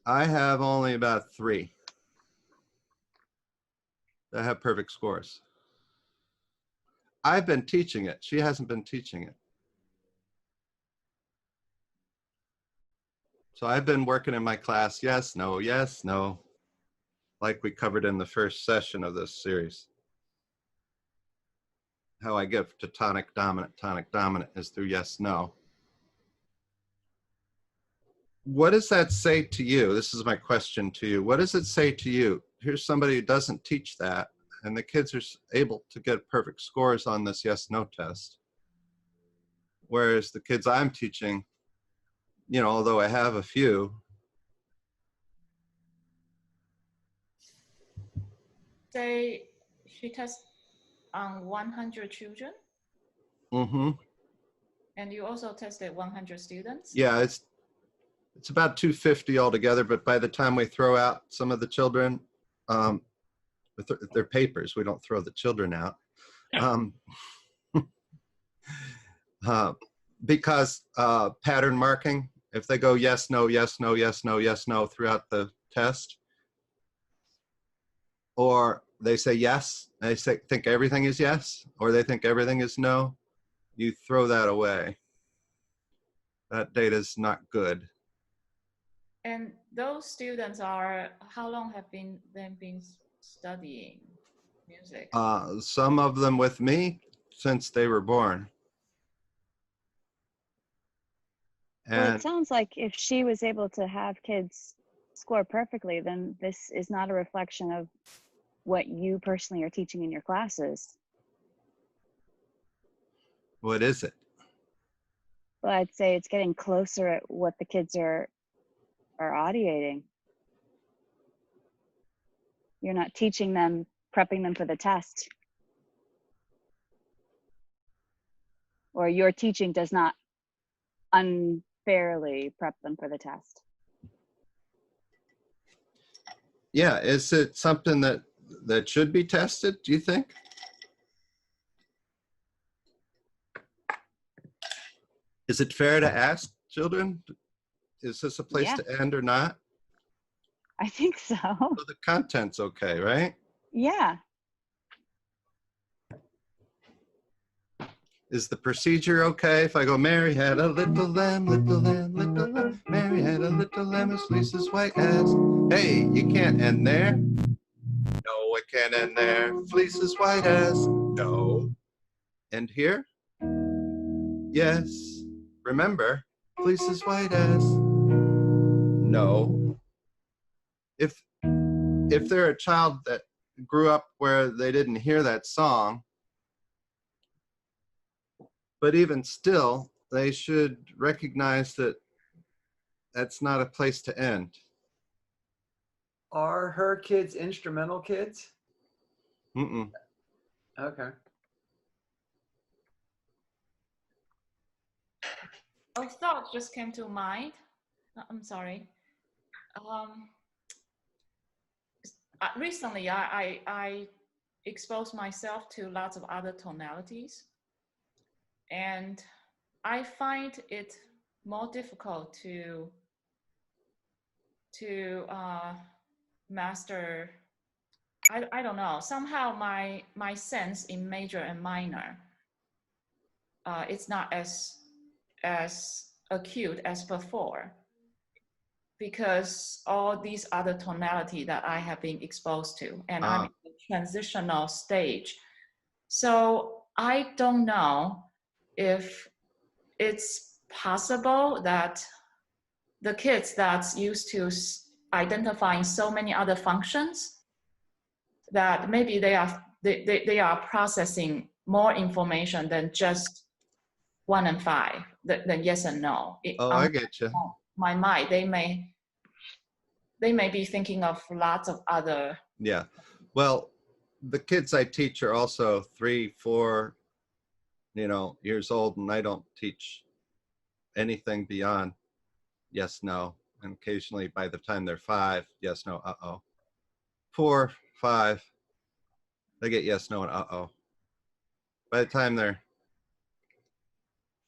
I have only about 3 that have perfect scores. I've been teaching it. She hasn't been teaching it. So I've been working in my class, yes, no, like we covered in the first session of this series. How I get to tonic dominant is through yes, no. What does that say to you? This is my question to you. What does it say to you? Here's somebody who doesn't teach that, and the kids are able to get perfect scores on this yes, no test. Whereas the kids I'm teaching, you know, although I have a few. Say she tests on 100 children, Mm-hmm. and you also tested 100 students? Yeah, it's about 250 altogether, but by the time we throw out some of the children, with their papers, we don't throw the children out. Because pattern marking, if they go yes, no, yes, no, yes, no, yes, no throughout the test, or they say yes, they think everything is yes, or they think everything is no, you throw that away. That data is not good. And those students are, how long have they been studying music? Some of them with me since they were born. Well, And it sounds like if she was able to have kids score perfectly, then this is not a reflection of what you personally are teaching in your classes. what is it? Well, I'd say it's getting closer at what the kids are audiating. You're not teaching them, prepping them for the test. Or your teaching does not unfairly prep them for the test. Yeah, is it something that should be tested, do you think? Is it fair to ask children, is this a place to end or not? I think so. So the content's okay, right? Yeah. Is the procedure okay if I go, Mary had a little lamb, little lamb, little lamb. Mary had a little lamb as fleece as white as. Hey, you can't end there. No, it can't end there. Fleece as white as. No. End here? Yes. Remember, fleece as white as. No. If they're a child that grew up where they didn't hear that song, but even still, they should recognize that that's not a place to end. Are her kids instrumental kids? Mm-mm. Okay. A thought just came to mind. I'm sorry. Recently, I exposed myself to lots of other tonalities, and I find it more difficult to master. I don't know. Somehow my sense in major and minor, it's not as acute as before, because all these other tonality that I have been exposed to, and I'm in the transitional stage. So I don't know if it's possible that the kids that's used to identifying so many other functions, that maybe they are processing more information than just 1 and 5, than yes and no. I get you. My mind, they may be thinking of lots of other. Yeah. Well, the kids I teach are also 3, 4, years old, and I don't teach anything beyond yes, no. And occasionally by the time they're 5, yes, no, uh-oh. 4, 5, they get yes, no, and uh-oh. By the time they're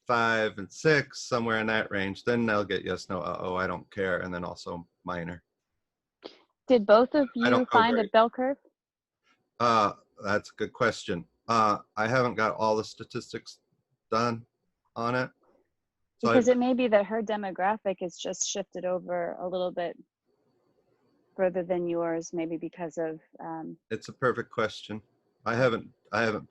5 and 6, somewhere in that range, then they'll get yes, no, uh-oh, I don't care, and then also minor. Did both of I don't you know find a bell curve? That's a good question. I haven't got all the statistics done on it. So Because it may be that her demographic is just shifted over a little bit further than yours, maybe because of it's a perfect question. I haven't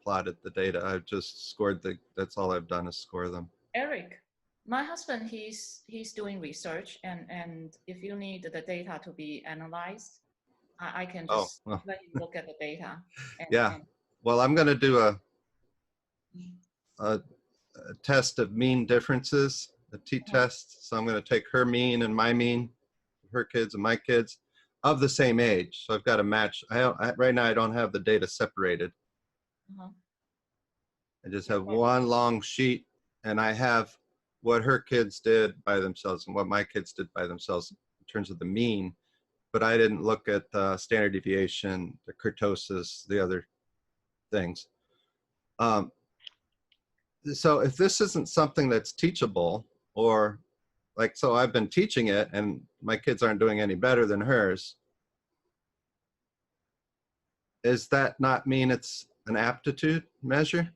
plotted the data. I've just scored that's all I've done is score them. Eric, my husband, he's doing research, and if you need the data to be analyzed, I can just let him look at the data. Well, I'm going to do a test of mean differences, a t-test. So I'm going to take her mean and my mean, her kids and my kids of the same age. So I've got to match. Right now I don't have the data separated. I just have one long sheet, and I have what her kids did by themselves and what my kids did by themselves in terms of the mean. But I didn't look at the standard deviation, the kurtosis, the other things. So if this isn't something that's teachable, or so I've been teaching it and my kids aren't doing any better than hers, does that not mean it's an aptitude measure?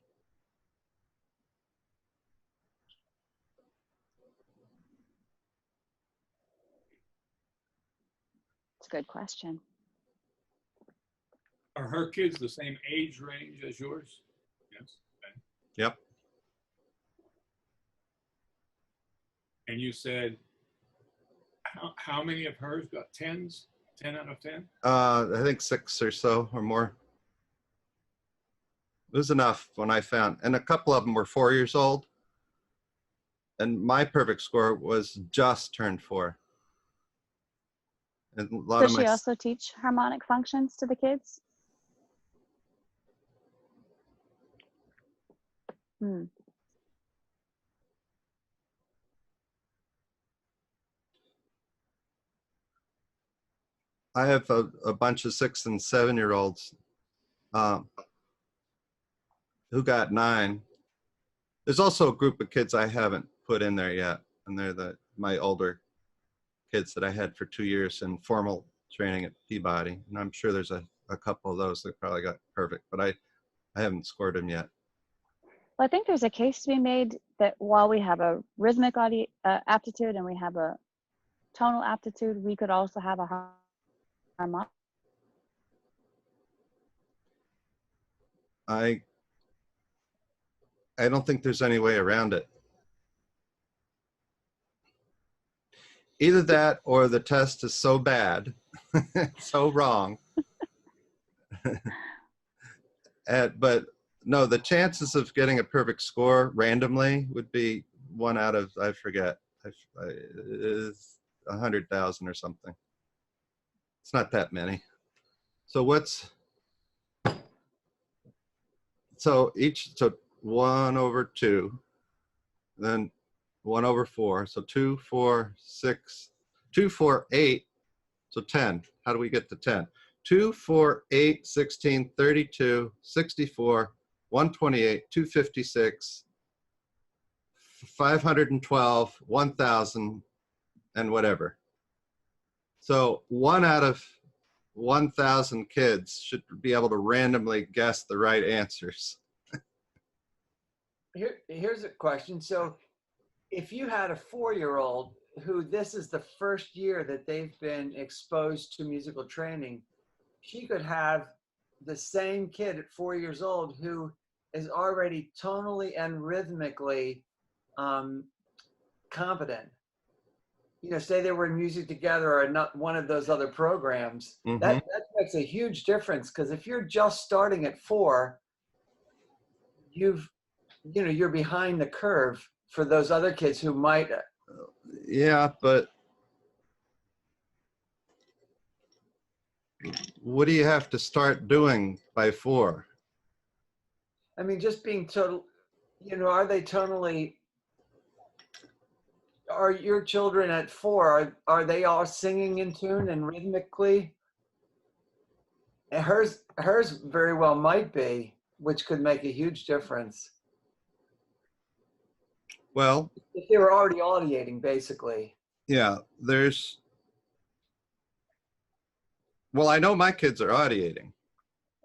It's a good question. Are her kids the same age range as yours? Yes. Okay. Yep. And you said, how many of hers got 10s? 10 out of 10? I think 6 or so or more. It was enough when I found, and a couple of them were 4 years old. And my perfect score was just turned 4. And a lot Does of she also teach harmonic functions to the kids? I have a bunch of 6 and 7 year olds who got 9. There's also a group of kids I haven't put in there yet, and they're my older kids that I had for 2 years in formal training at Peabody, and I'm sure there's a couple of those that probably got perfect, but I haven't scored them yet. Well, I think there's a case to be made that while we have a rhythmic aptitude and we have a tonal aptitude, we could also have a harmonic. I don't think there's any way around it. Either that or the test is so bad, so wrong. But no, the chances of getting a perfect score randomly would be 1 out of, I forget, 100,000 or something. It's not that many. So so 1 over 2, then 1 over 4. So 2, 4, 6, 2, 4, 8. So 10. How do we get to 10? 2, 4, 8, 16, 32, 64, 128, 256, 512, 1,000, and whatever. So 1 out of 1,000 kids should be able to randomly guess the right answers. Here's a question. So if you had a 4-year-old who this is the first year that they've been exposed to musical training, she could have the same kid at 4 years old who is already tonally and rhythmically competent, you know, say they were in music together or not one of those other programs, that makes a huge difference. Because if you're just starting at 4, you know, you're behind the curve for those other kids who might. Yeah, but what do you have to start doing by 4? I mean, just being total, you know, are they totally, are your children at 4, are they all singing in tune and rhythmically? And hers very well might be, which could make a huge difference. Well, If they were already audiating, basically. yeah, well, I know my kids are audiating,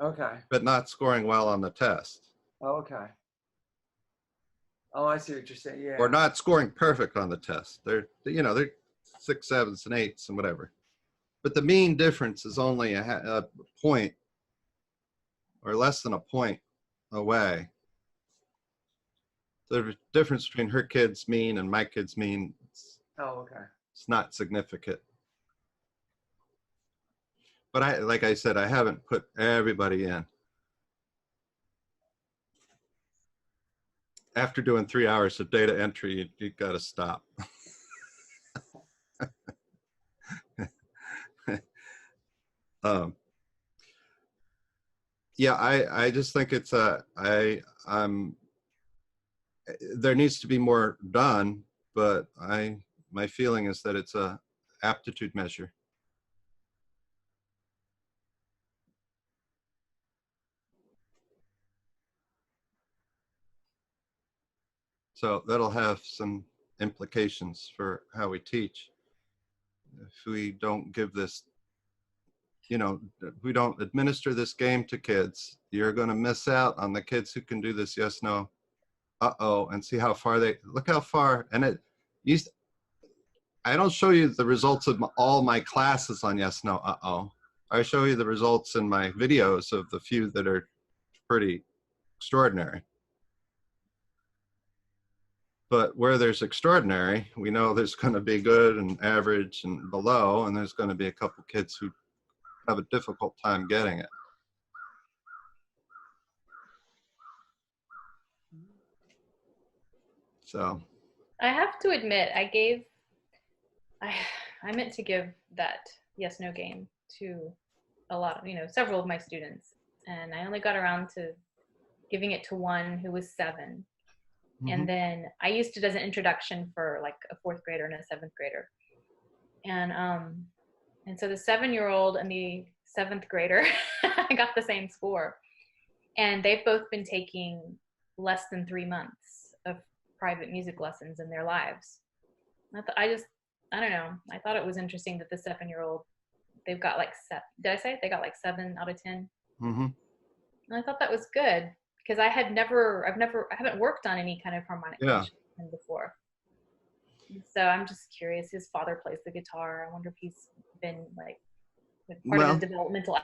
Okay. but not scoring well on the test. Oh, okay. Oh, I see what you're saying. Yeah. Or not scoring perfect on the test. They're 6, 7s, and 8s and whatever. But the mean difference is only a point or less than a point away. The difference between her kid's mean and my kid's mean, Oh, okay. it's not significant. But like I said, I haven't put everybody in. After doing 3 hours of data entry, you got to stop. Yeah, I just think it's there needs to be more done, but my feeling is that it's a aptitude measure. So that'll have some implications for how we teach. If we don't give this, if we don't administer this game to kids, you're going to miss out on the kids who can do this yes, no, uh-oh, and see how far look how far. And I don't show you the results of all my classes on yes, no, uh-oh. I show you the results in my videos of the few that are pretty extraordinary. But where there's extraordinary, we know there's going to be good and average and below, and there's going to be a couple kids who have a difficult time getting it. So I have to admit, I meant to give that yes no game to a lot of, several of my students, and I only got around to giving it to one who was 7. And then I used it as an introduction for like a 4th grader and a 7th grader. And so the 7-year-old and the 7th grader I got the same score. And they've both been taking less than 3 months of private music lessons in their lives. I don't know. I thought it was interesting that the 7-year-old, they've got like 7. Did I say it? They got like 7 out of 10? And I thought that was good. Because I haven't worked on any kind of harmonic progression before. So I'm just curious. His father plays the guitar. I wonder if he's been like part of his developmental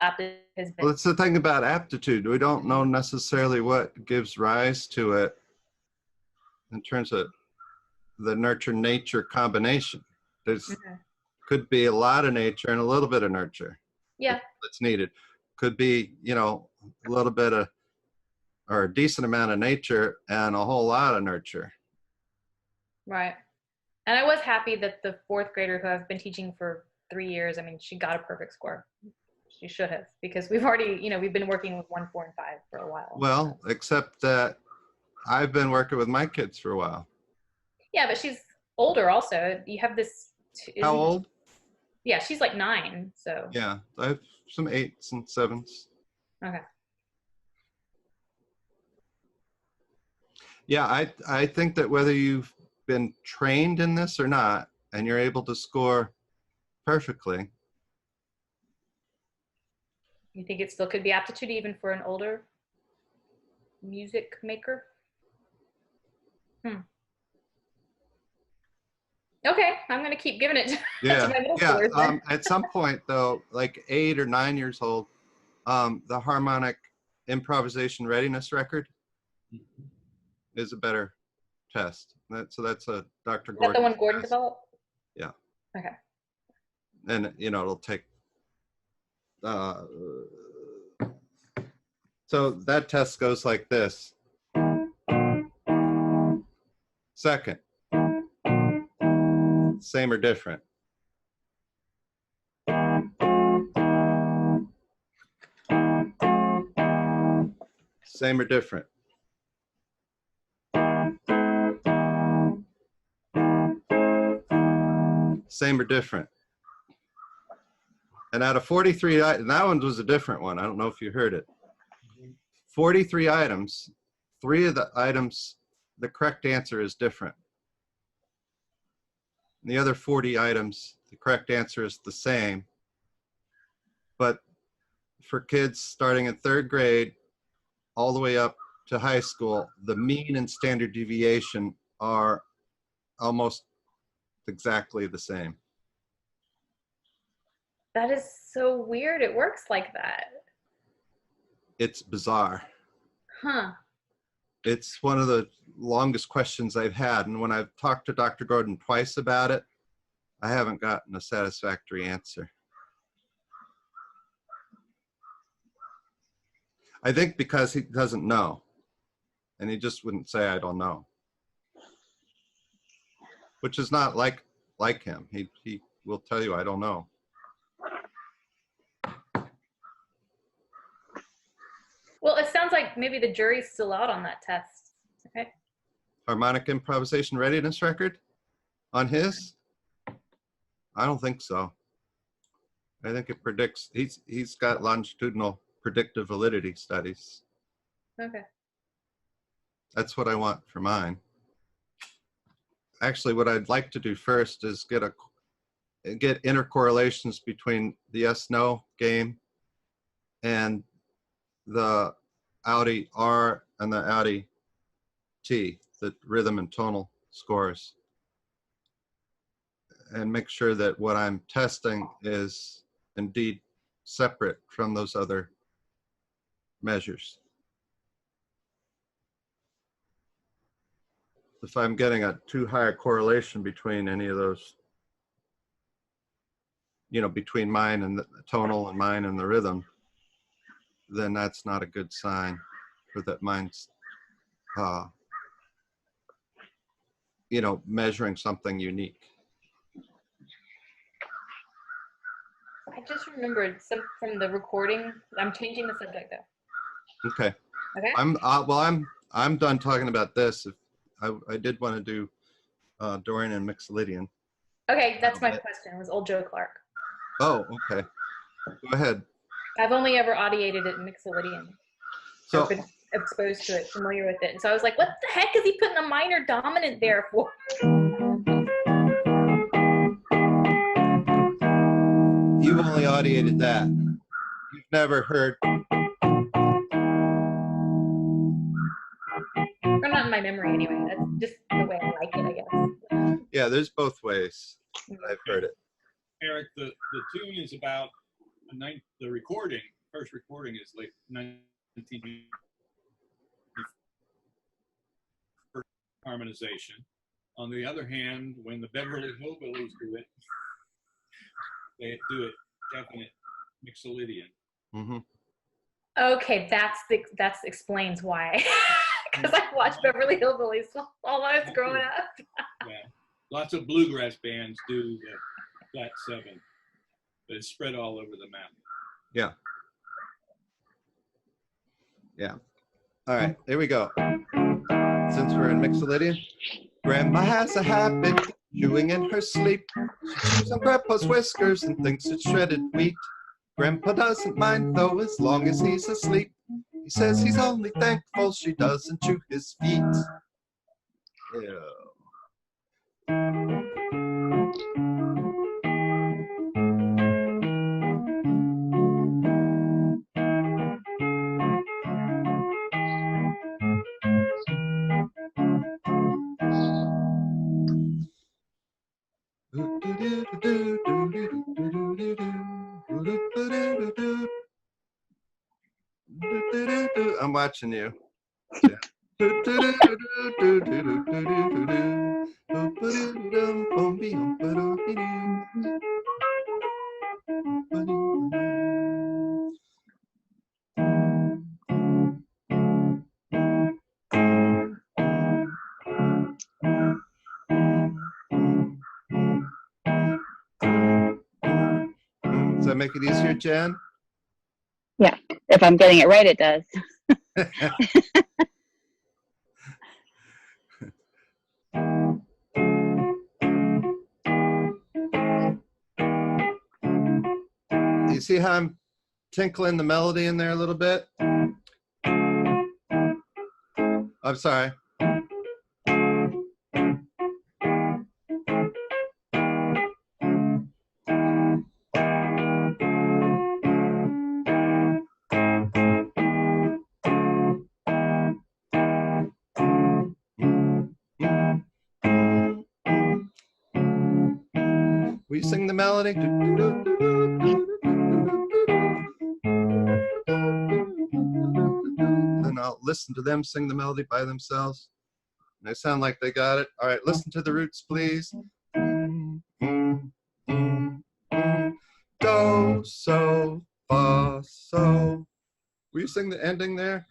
aptitude has been. Well, it's the thing about aptitude. We don't know necessarily what gives rise to it in terms of the nurture-nature combination. There's could be a lot of nature and a little bit of nurture. Yeah. That's needed. Could be, a little bit of or a decent amount of nature and a whole lot of nurture. Right. And I was happy that the 4th grader who I've been teaching for 3 years, I mean, she got a perfect score. She should have, because we've already, we've been working with 1, 4, and 5 for a while. Well, except that I've been working with my kids for a while. Yeah, but she's older also. You have this. How old? Yeah, she's like 9, so. Yeah, I have some 8s and 7s. Okay. Yeah, I think that whether you've been trained in this or not, and you're able to score perfectly. You think it still could be aptitude even for an older music maker? Okay, I'm going to keep giving it to my middle schoolers then. At some point though, like 8 or 9 years old, the harmonic improvisation readiness record is a better test. So that's a Dr. Is that the Gordon one Gordon test. developed? Yeah. Okay. And it'll take so that test goes like this. Second, same or different? Same or different? Same or different? And out of 43, and that one was a different one. I don't know if you heard it. 43 items, 3 of the items, the correct answer is different. And the other 40 items, the correct answer is the same. But for kids starting in 3rd grade all the way up to high school, the mean and standard deviation are almost exactly the same. That is so weird. It works like that. It's bizarre. Huh. It's one of the longest questions I've had. And when I've talked to Dr. Gordon twice about it, I haven't gotten a satisfactory answer. I think because he doesn't know. And he just wouldn't say, I don't know. Which is not like him. He will tell you, I don't know. Well, it sounds like maybe the jury's still out on that test. Okay. Harmonic improvisation readiness record on his? I don't think so. I think it predicts, he's got longitudinal predictive validity studies. Okay. That's what I want for mine. Actually, what I'd like to do first is get intercorrelations between the yes/no game and the Audi R and the Audi T, the rhythm and tonal scores, and make sure that what I'm testing is indeed separate from those other measures. If I'm getting a too high a correlation between any of those, between mine and the tonal and mine and the rhythm, then that's not a good sign for that mine's, measuring something unique. I just remembered some from the recording. I'm changing the subject though. Okay. Okay. I'm done talking about this. If I did want to do Dorian and Mixolydian. Okay, that's my question. It was old Joe Clark. Oh, okay. Go ahead. I've only ever audiated it in Mixolydian. So I've been exposed to it, familiar with it. And so I was like, what the heck is he putting a minor dominant there for? you've only audiated that. You've never heard. Or not in my memory anyway. That's just the way I like it, I guess. Yeah, there's both ways. I've heard it. Eric, the tune is about the recording. First recording is like 19 harmonization. On the other hand, when the Beverly Hillbillies do it, they do it definite Mixolydian. Mm-hmm. Okay, that explains why. Because I watched Beverly Hillbillies while I was growing up. Yeah, lots of bluegrass bands do the flat 7, but it's spread all over the map. Yeah. Yeah. All right, here we go. Since we're in Mixolydian, Grandma has a habit of chewing in her sleep. She chews on Grandpa's whiskers and thinks it's shredded wheat. Grandpa doesn't mind though, as long as he's asleep. He says he's only thankful she doesn't chew his feet. Ew. I'm watching you. Yeah. Does that make it easier, Jen? Yeah, if I'm getting it right, it does. You see how I'm tinkling the melody in there a little bit? I'm sorry. Will you sing the melody? And I'll listen to them sing the melody by themselves. They sound like they got it. All right, listen to the roots, please. Do, so, fa, so. Will you sing the ending there?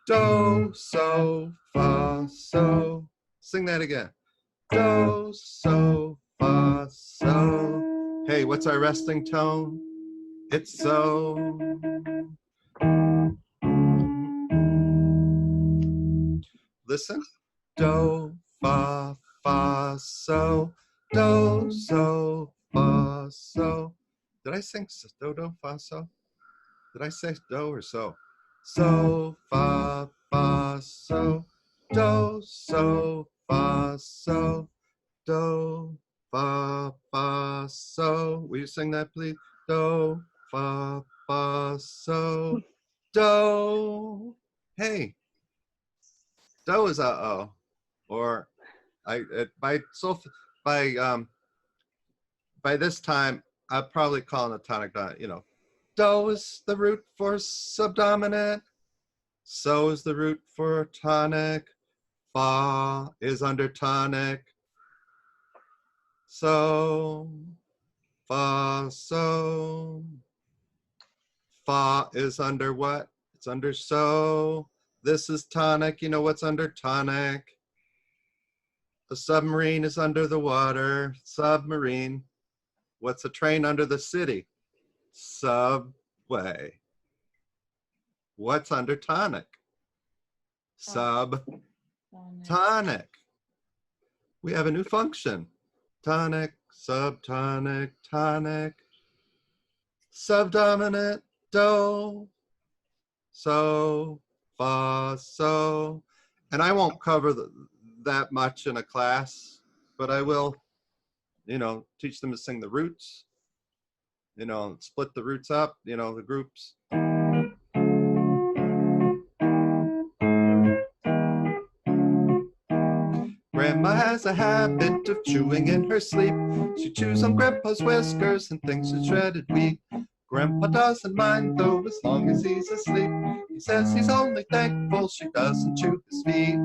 Do, so, fa, so. Sing that again. Do, so, fa, so. Hey, what's our resting tone? It's so. Listen. Do, fa, fa, so. Do, so, fa, so. Did I sing do, do, fa, so? Did I say do or so? So, fa, fa, so. Do, so, fa, so. Do, fa, fa, so. Will you sing that, please? Do, fa, fa, so. Do. Hey, do is uh-oh. Or by this time, I'll probably call it a tonic, do is the root for subdominant. So is the root for tonic. Fa is under tonic. So, fa, so. Fa is under what? It's under so. This is tonic. You know what's under tonic? The submarine is under the water. Submarine. What's a train under the city? Subway. What's under tonic? Subtonic. We have a new function. Tonic, subtonic, tonic. Subdominant, do, so, fa, so. And I won't cover that much in a class, but I will, teach them to sing the roots, split the roots up, the groups. Grandma has a habit of chewing in her sleep. She chews on Grandpa's whiskers and thinks it's shredded wheat. Grandpa doesn't mind though, as long as he's asleep. He says he's only thankful she doesn't chew his feet.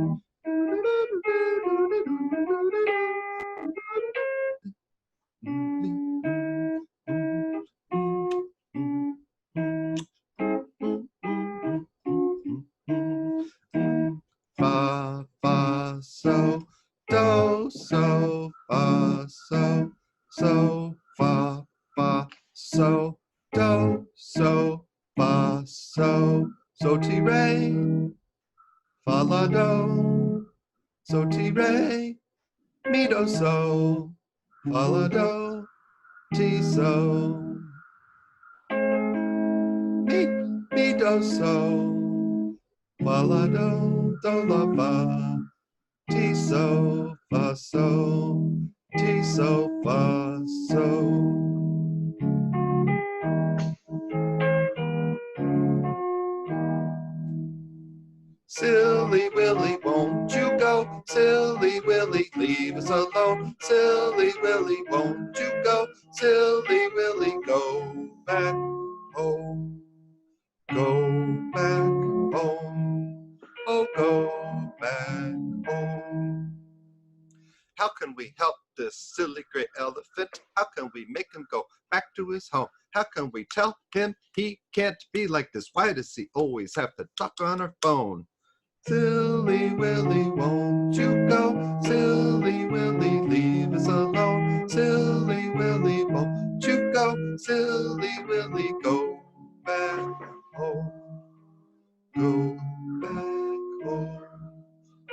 Fa, fa, so, do, so, fa, so, so, fa, fa, so, do, so, fa, so, ti, re, fa, la, do, so, ti, re, mi, do, so, fa, la, do, ti, so, mi, do, so, fa, la, do, la, fa, ti, so, fa, so, ti, so, fa, so. Silly Willy, won't you go? Silly Willy, leave us alone. Silly Willy, won't you go? Silly Willy, go back home. Go back home. Oh, go back home. How can we help this silly gray elephant? How can we make him go back to his home? How can we tell him he can't be like this? Why does he always have to talk on our phone? Silly Willy, won't you go? Silly Willy, leave us alone. Silly Willy, won't you go? Silly Willy, go back home. Go back home.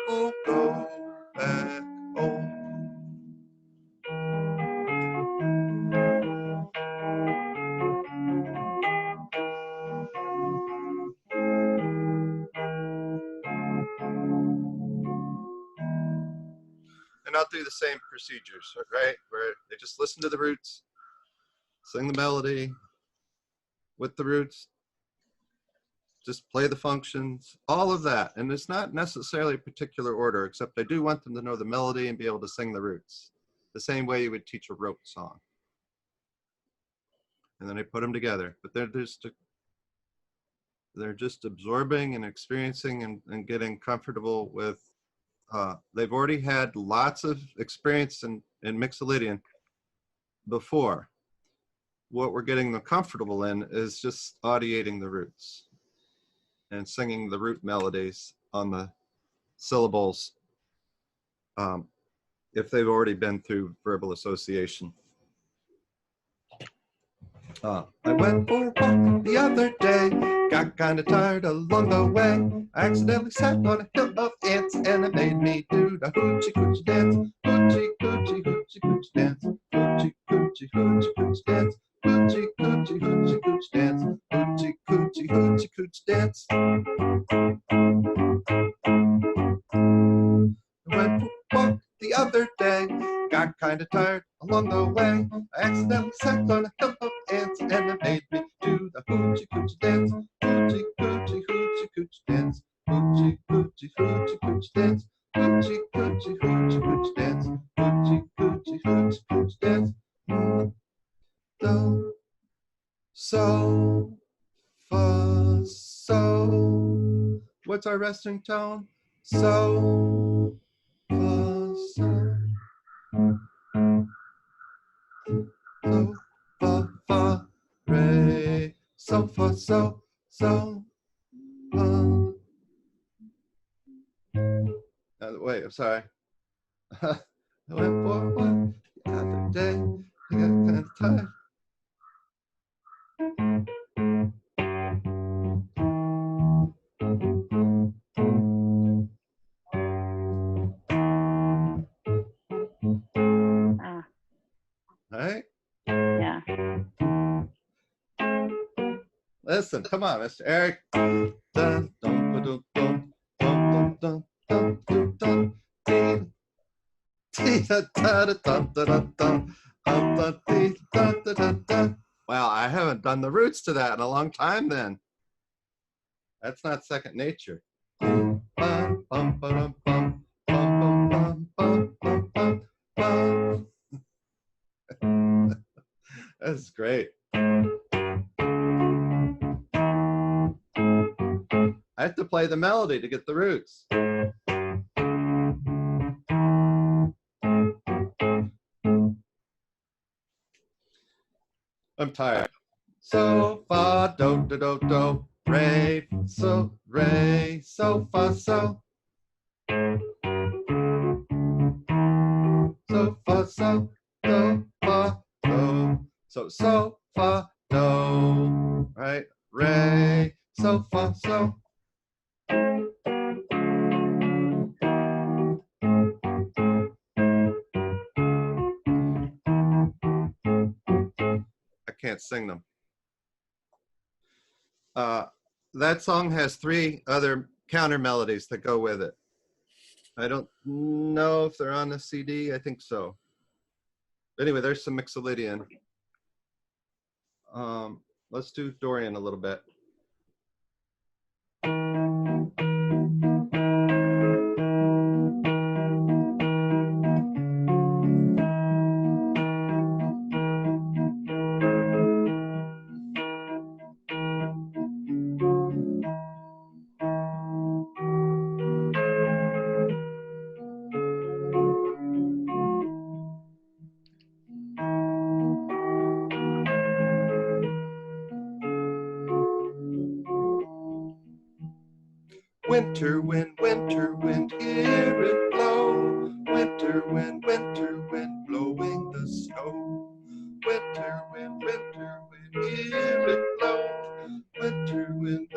Oh, go back home. And I'll do the same procedures, right? Where they just listen to the roots, sing the melody with the roots, just play the functions, all of that. And it's not necessarily a particular order, except I do want them to know the melody and be able to sing the roots, the same way you would teach a rote song. And then I put them together, but they're just absorbing and experiencing and getting comfortable with, they've already had lots of experience in Mixolydian before. What we're getting them comfortable in is just audiating the roots and singing the root melodies on the syllables, if they've already been through verbal association. I went for a walk the other day, got kind of tired along the way. I accidentally sat on a hill of ants and it made me do the hoochie coochie dance. Hoochie coochie hoochie coochie dance. Hoochie coochie hoochie coochie dance. Hoochie coochie hoochie coochie dance. Hoochie coochie hoochie coochie dance. I went for a walk the other day, got kind of tired along the way. I accidentally sat on a hill of ants and it made me do the hoochie coochie dance. Hoochie coochie hoochie coochie dance. Hoochie coochie hoochie coochie dance. Hoochie coochie hoochie coochie dance. Hoochie coochie hoochie coochie dance. Do, so, fa, so. What's our resting tone? So, fa, so. So, fa, fa, re, so, fa, so, so, fa. Wait, I'm sorry. I went for one the other day. I got kind of tired. All right? Yeah. Listen, come on, Mr. Eric. Dun, dun, ba-dum, dum, dum, dum, dum, dum, dum, dee, dee, da, da, da, dum, da, da, dum, da, dee, da, da, da, da. Wow, I haven't done the roots to that in a long time then. That's not second nature. Bum, bum, ba-dum, bum, bum, bum, bum, bum, bum, bum. That's great. I have to play the melody to get the roots. I'm tired. So, fa, do, do, do, do, re, so, fa, so. So, fa, so, do, fa, do. So, fa, do. Right? Re, so, fa, so. I can't sing them. That song has 3 other counter melodies that go with it. I don't know if they're on the CD. I think so. Anyway, there's some Mixolydian. Let's do Dorian a little bit. winter wind, hear it blow. Winter wind, blowing the snow. Winter wind, hear it blow. Winter wind,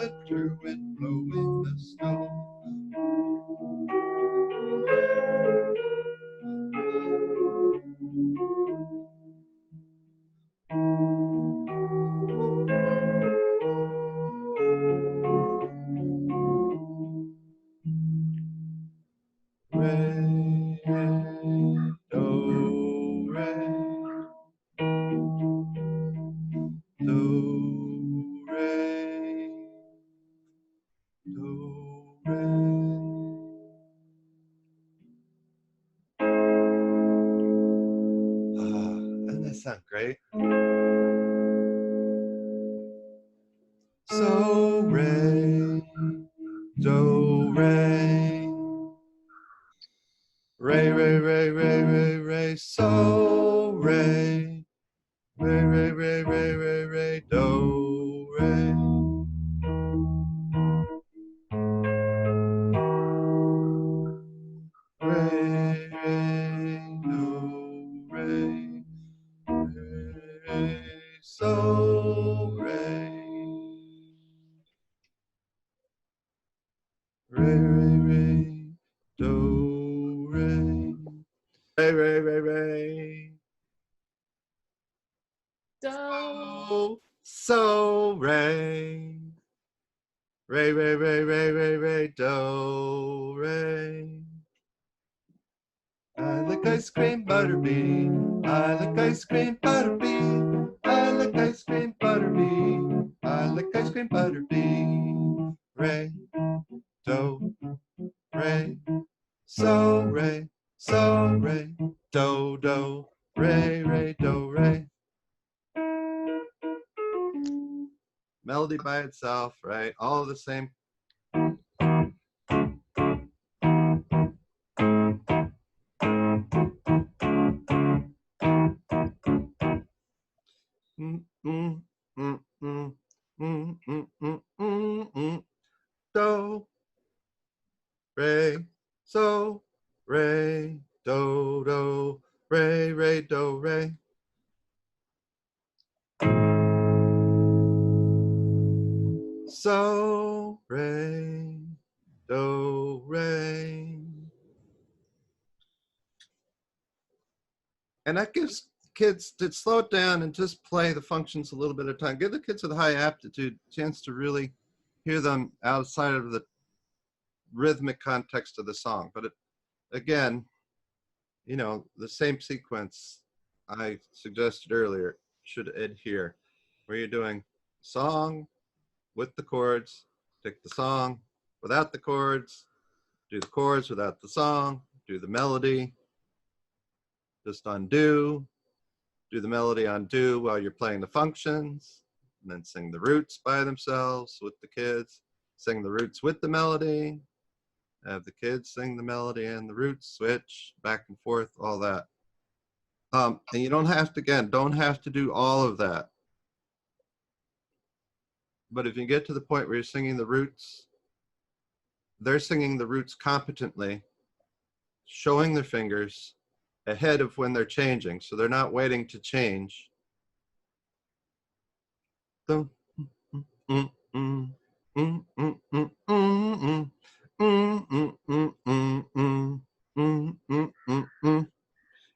blowing the snow. Re, do, re, do, re, do, re. Doesn't that sound great? So, re, do, re. Re, re, re, re, re, re, so, re. Re, re, re, re, re, re, do, re. Re, re, do, re. Re, so, re. Re, re, re, do, re. Re, re, re, re. So, re. Re, re, re, re, re, re, do, re. I like ice cream, butterbean. I like ice cream, butterbean. I like ice cream, butterbean. I like ice cream, butterbean. Re, do, re. So, re, do, do. Re, do, re. Melody by itself, right? All the same. Mm, mm, mm, mm, mm, mm, mm, mm, mm. Do, re, so, re, do, do, re, do, re. So, re, do, re. And that gives kids to slow it down and just play the functions a little bit at a time. Give the kids with high aptitude a chance to really hear them outside of the rhythmic context of the song. But again, you know, the same sequence I suggested earlier should adhere, where you're doing song with the chords, take the song without the chords, do the chords without the song, do the melody, just undo, do the melody on do while you're playing the functions, and then sing the roots by themselves with the kids, sing the roots with the melody, have the kids sing the melody and the roots, switch back and forth, all that. And you don't have to, again, don't have to do all of that. But if you get to the point where you're singing the roots, they're singing the roots competently, showing their fingers ahead of when they're changing. So they're not waiting to change. And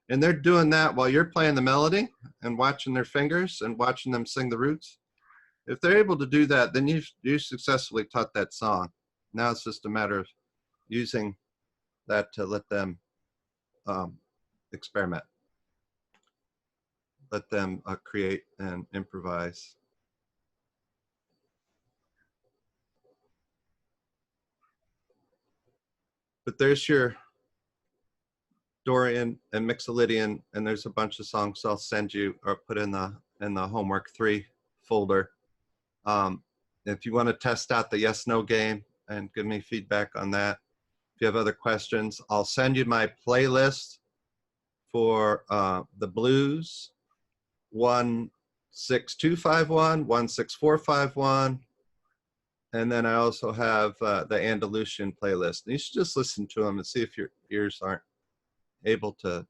they're doing that while you're playing the melody and watching their fingers and watching them sing the roots. If they're able to do that, then you successfully taught that song. Now it's just a matter of using that to let them experiment, let them create and improvise. But there's your Dorian and Mixolydian, and there's a bunch of songs I'll send you or put in the homework 3 folder. If you want to test out the yes/no game and give me feedback on that. If you have other questions, I'll send you my playlist for the blues, 16251, 16451, And then I also have the Andalusian playlist. And you should just listen to them and see if your ears aren't able to,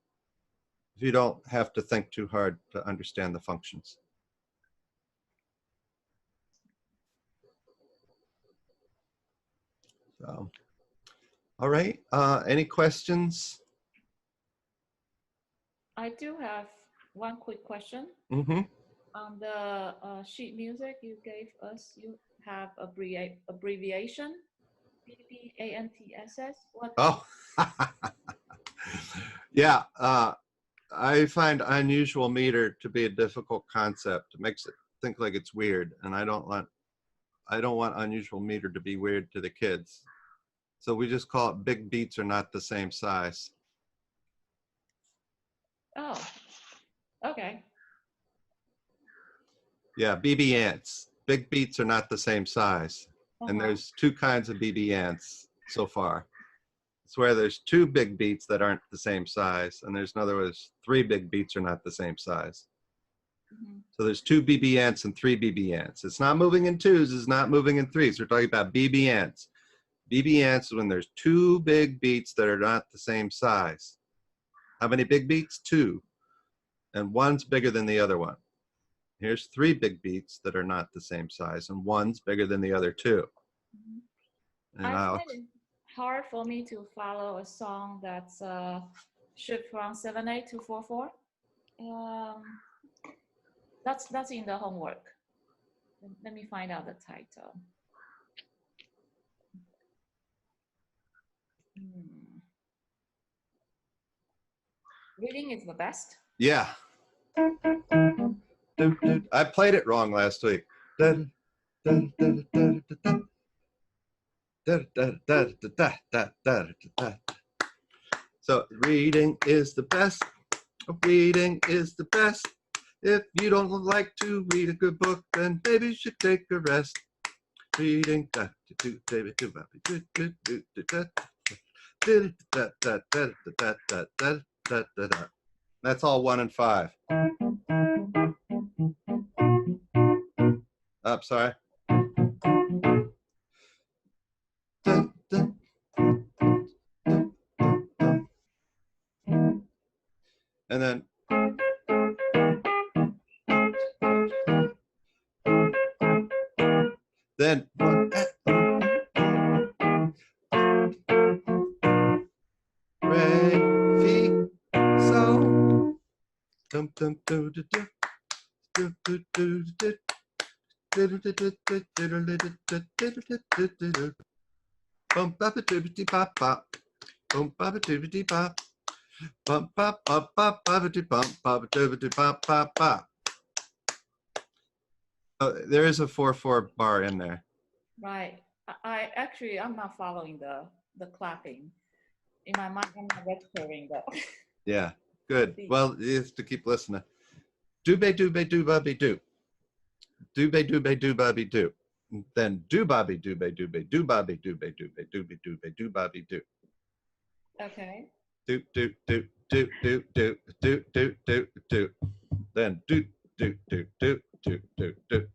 if you don't have to think too hard to understand the functions. So, all right. Any questions? I do have one quick question. Mm-hmm. On the sheet music you gave us, you have abbreviation, BBANTSS. What? Oh, yeah. I find unusual meter to be a difficult concept. It makes it think like it's weird, and I don't want unusual meter to be weird to the kids. So we just call it big beats are not the same size. Oh, okay. Yeah, BB ants. Big beats are not the same size. And there's two kinds of BB ants so far. It's where there's two big beats that aren't the same size, and there's another where there's three big beats are not the same size. So there's two BB ants and three BB ants. It's not moving in twos, it's not moving in threes. We're talking about BB ants. BB ants is when there's two big beats that are not the same size. How many big beats? Two. And one's bigger than the other one. Here's three big beats that are not the same size, and one's bigger than the other two. And I find it hard for me to follow a song that's shipped from 7/8 to 4/4. That's in the homework. Let me find out the title. Reading is the best. Yeah. I played it wrong last week. So reading is the best. Reading is the best. If you don't like to read a good book, then maybe you should take a rest. Reading. That's all 1 and 5. Up, sorry. And then re, fi, so. Dum dum do do do do do do do. Bum ba ba doobity bop bop. Bum ba ba doobity bop. Bum bop bop bop bobbity bump bop doobity bop bop bop. There is a 4/4 bar in there. Right. I actually I'm not following the clapping. In my mind, I'm not registering though. Yeah, good. Well, you have to keep listening. Doobe doobe doo bobby doo. Doobe doobe doo bobby doo. Then do bobby doobe doobe doo bobby doobe doobe doobe doobe doo bobby doo. Okay. Do do do do do do do do do do. Then do do do do do do do.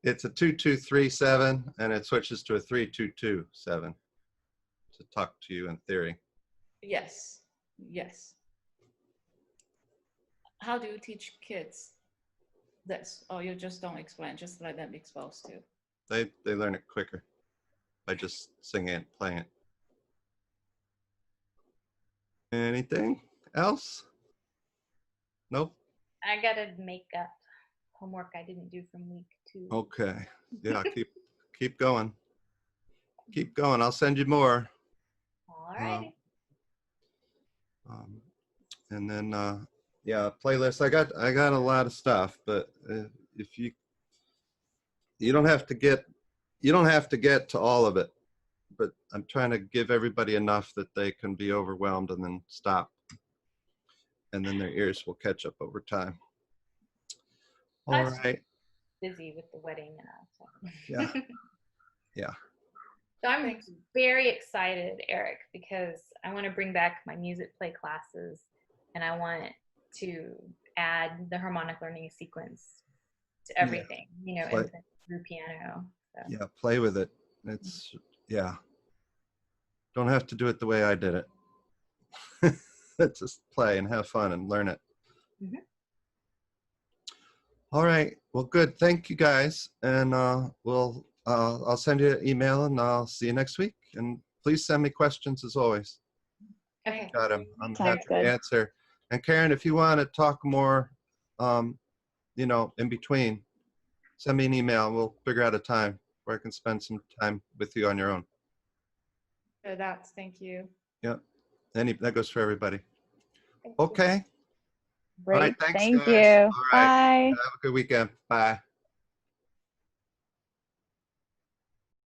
It's a 2-2-3-7, and it switches to a 3-2-2-7 to talk to you in theory. Yes. Yes. How do you teach kids this? Or you just don't explain, just let them expose to? They learn it quicker by just singing and playing it. Anything else? Nope. I gotta make up homework I didn't do from week 2. Okay. Yeah, keep going. Keep going. I'll send you more. All right. And then yeah, playlist. I got a lot of stuff, but if you don't have to get to all of it, but I'm trying to give everybody enough that they can be overwhelmed and then stop, and then their ears will catch up over time. All right. Busy with the wedding now. So. Yeah. Yeah. So I'm very excited, Eric, because I want to bring back my music play classes, and I want to add the harmonic learning sequence to everything, you know, Play- infant through piano. So. Yeah, play with it. It's, yeah. Don't have to do it the way I did it. Just play and have fun and learn it. Mhm. All right. Well, good. Thank you guys. And I'll send you an email and I'll see you next week. And please send me questions as always. Okay. Got 'em. I'm Sounds happy good. to answer. And Karen, if you want to talk more, you know, in between, send me an email and we'll figure out a time where I can spend some time with you on your own. So that's, thank you. Yeah. That goes for everybody. Thank you. Okay. Great. All right. Thanks, Thank guys. you. All right. Bye. Have a good weekend. Bye.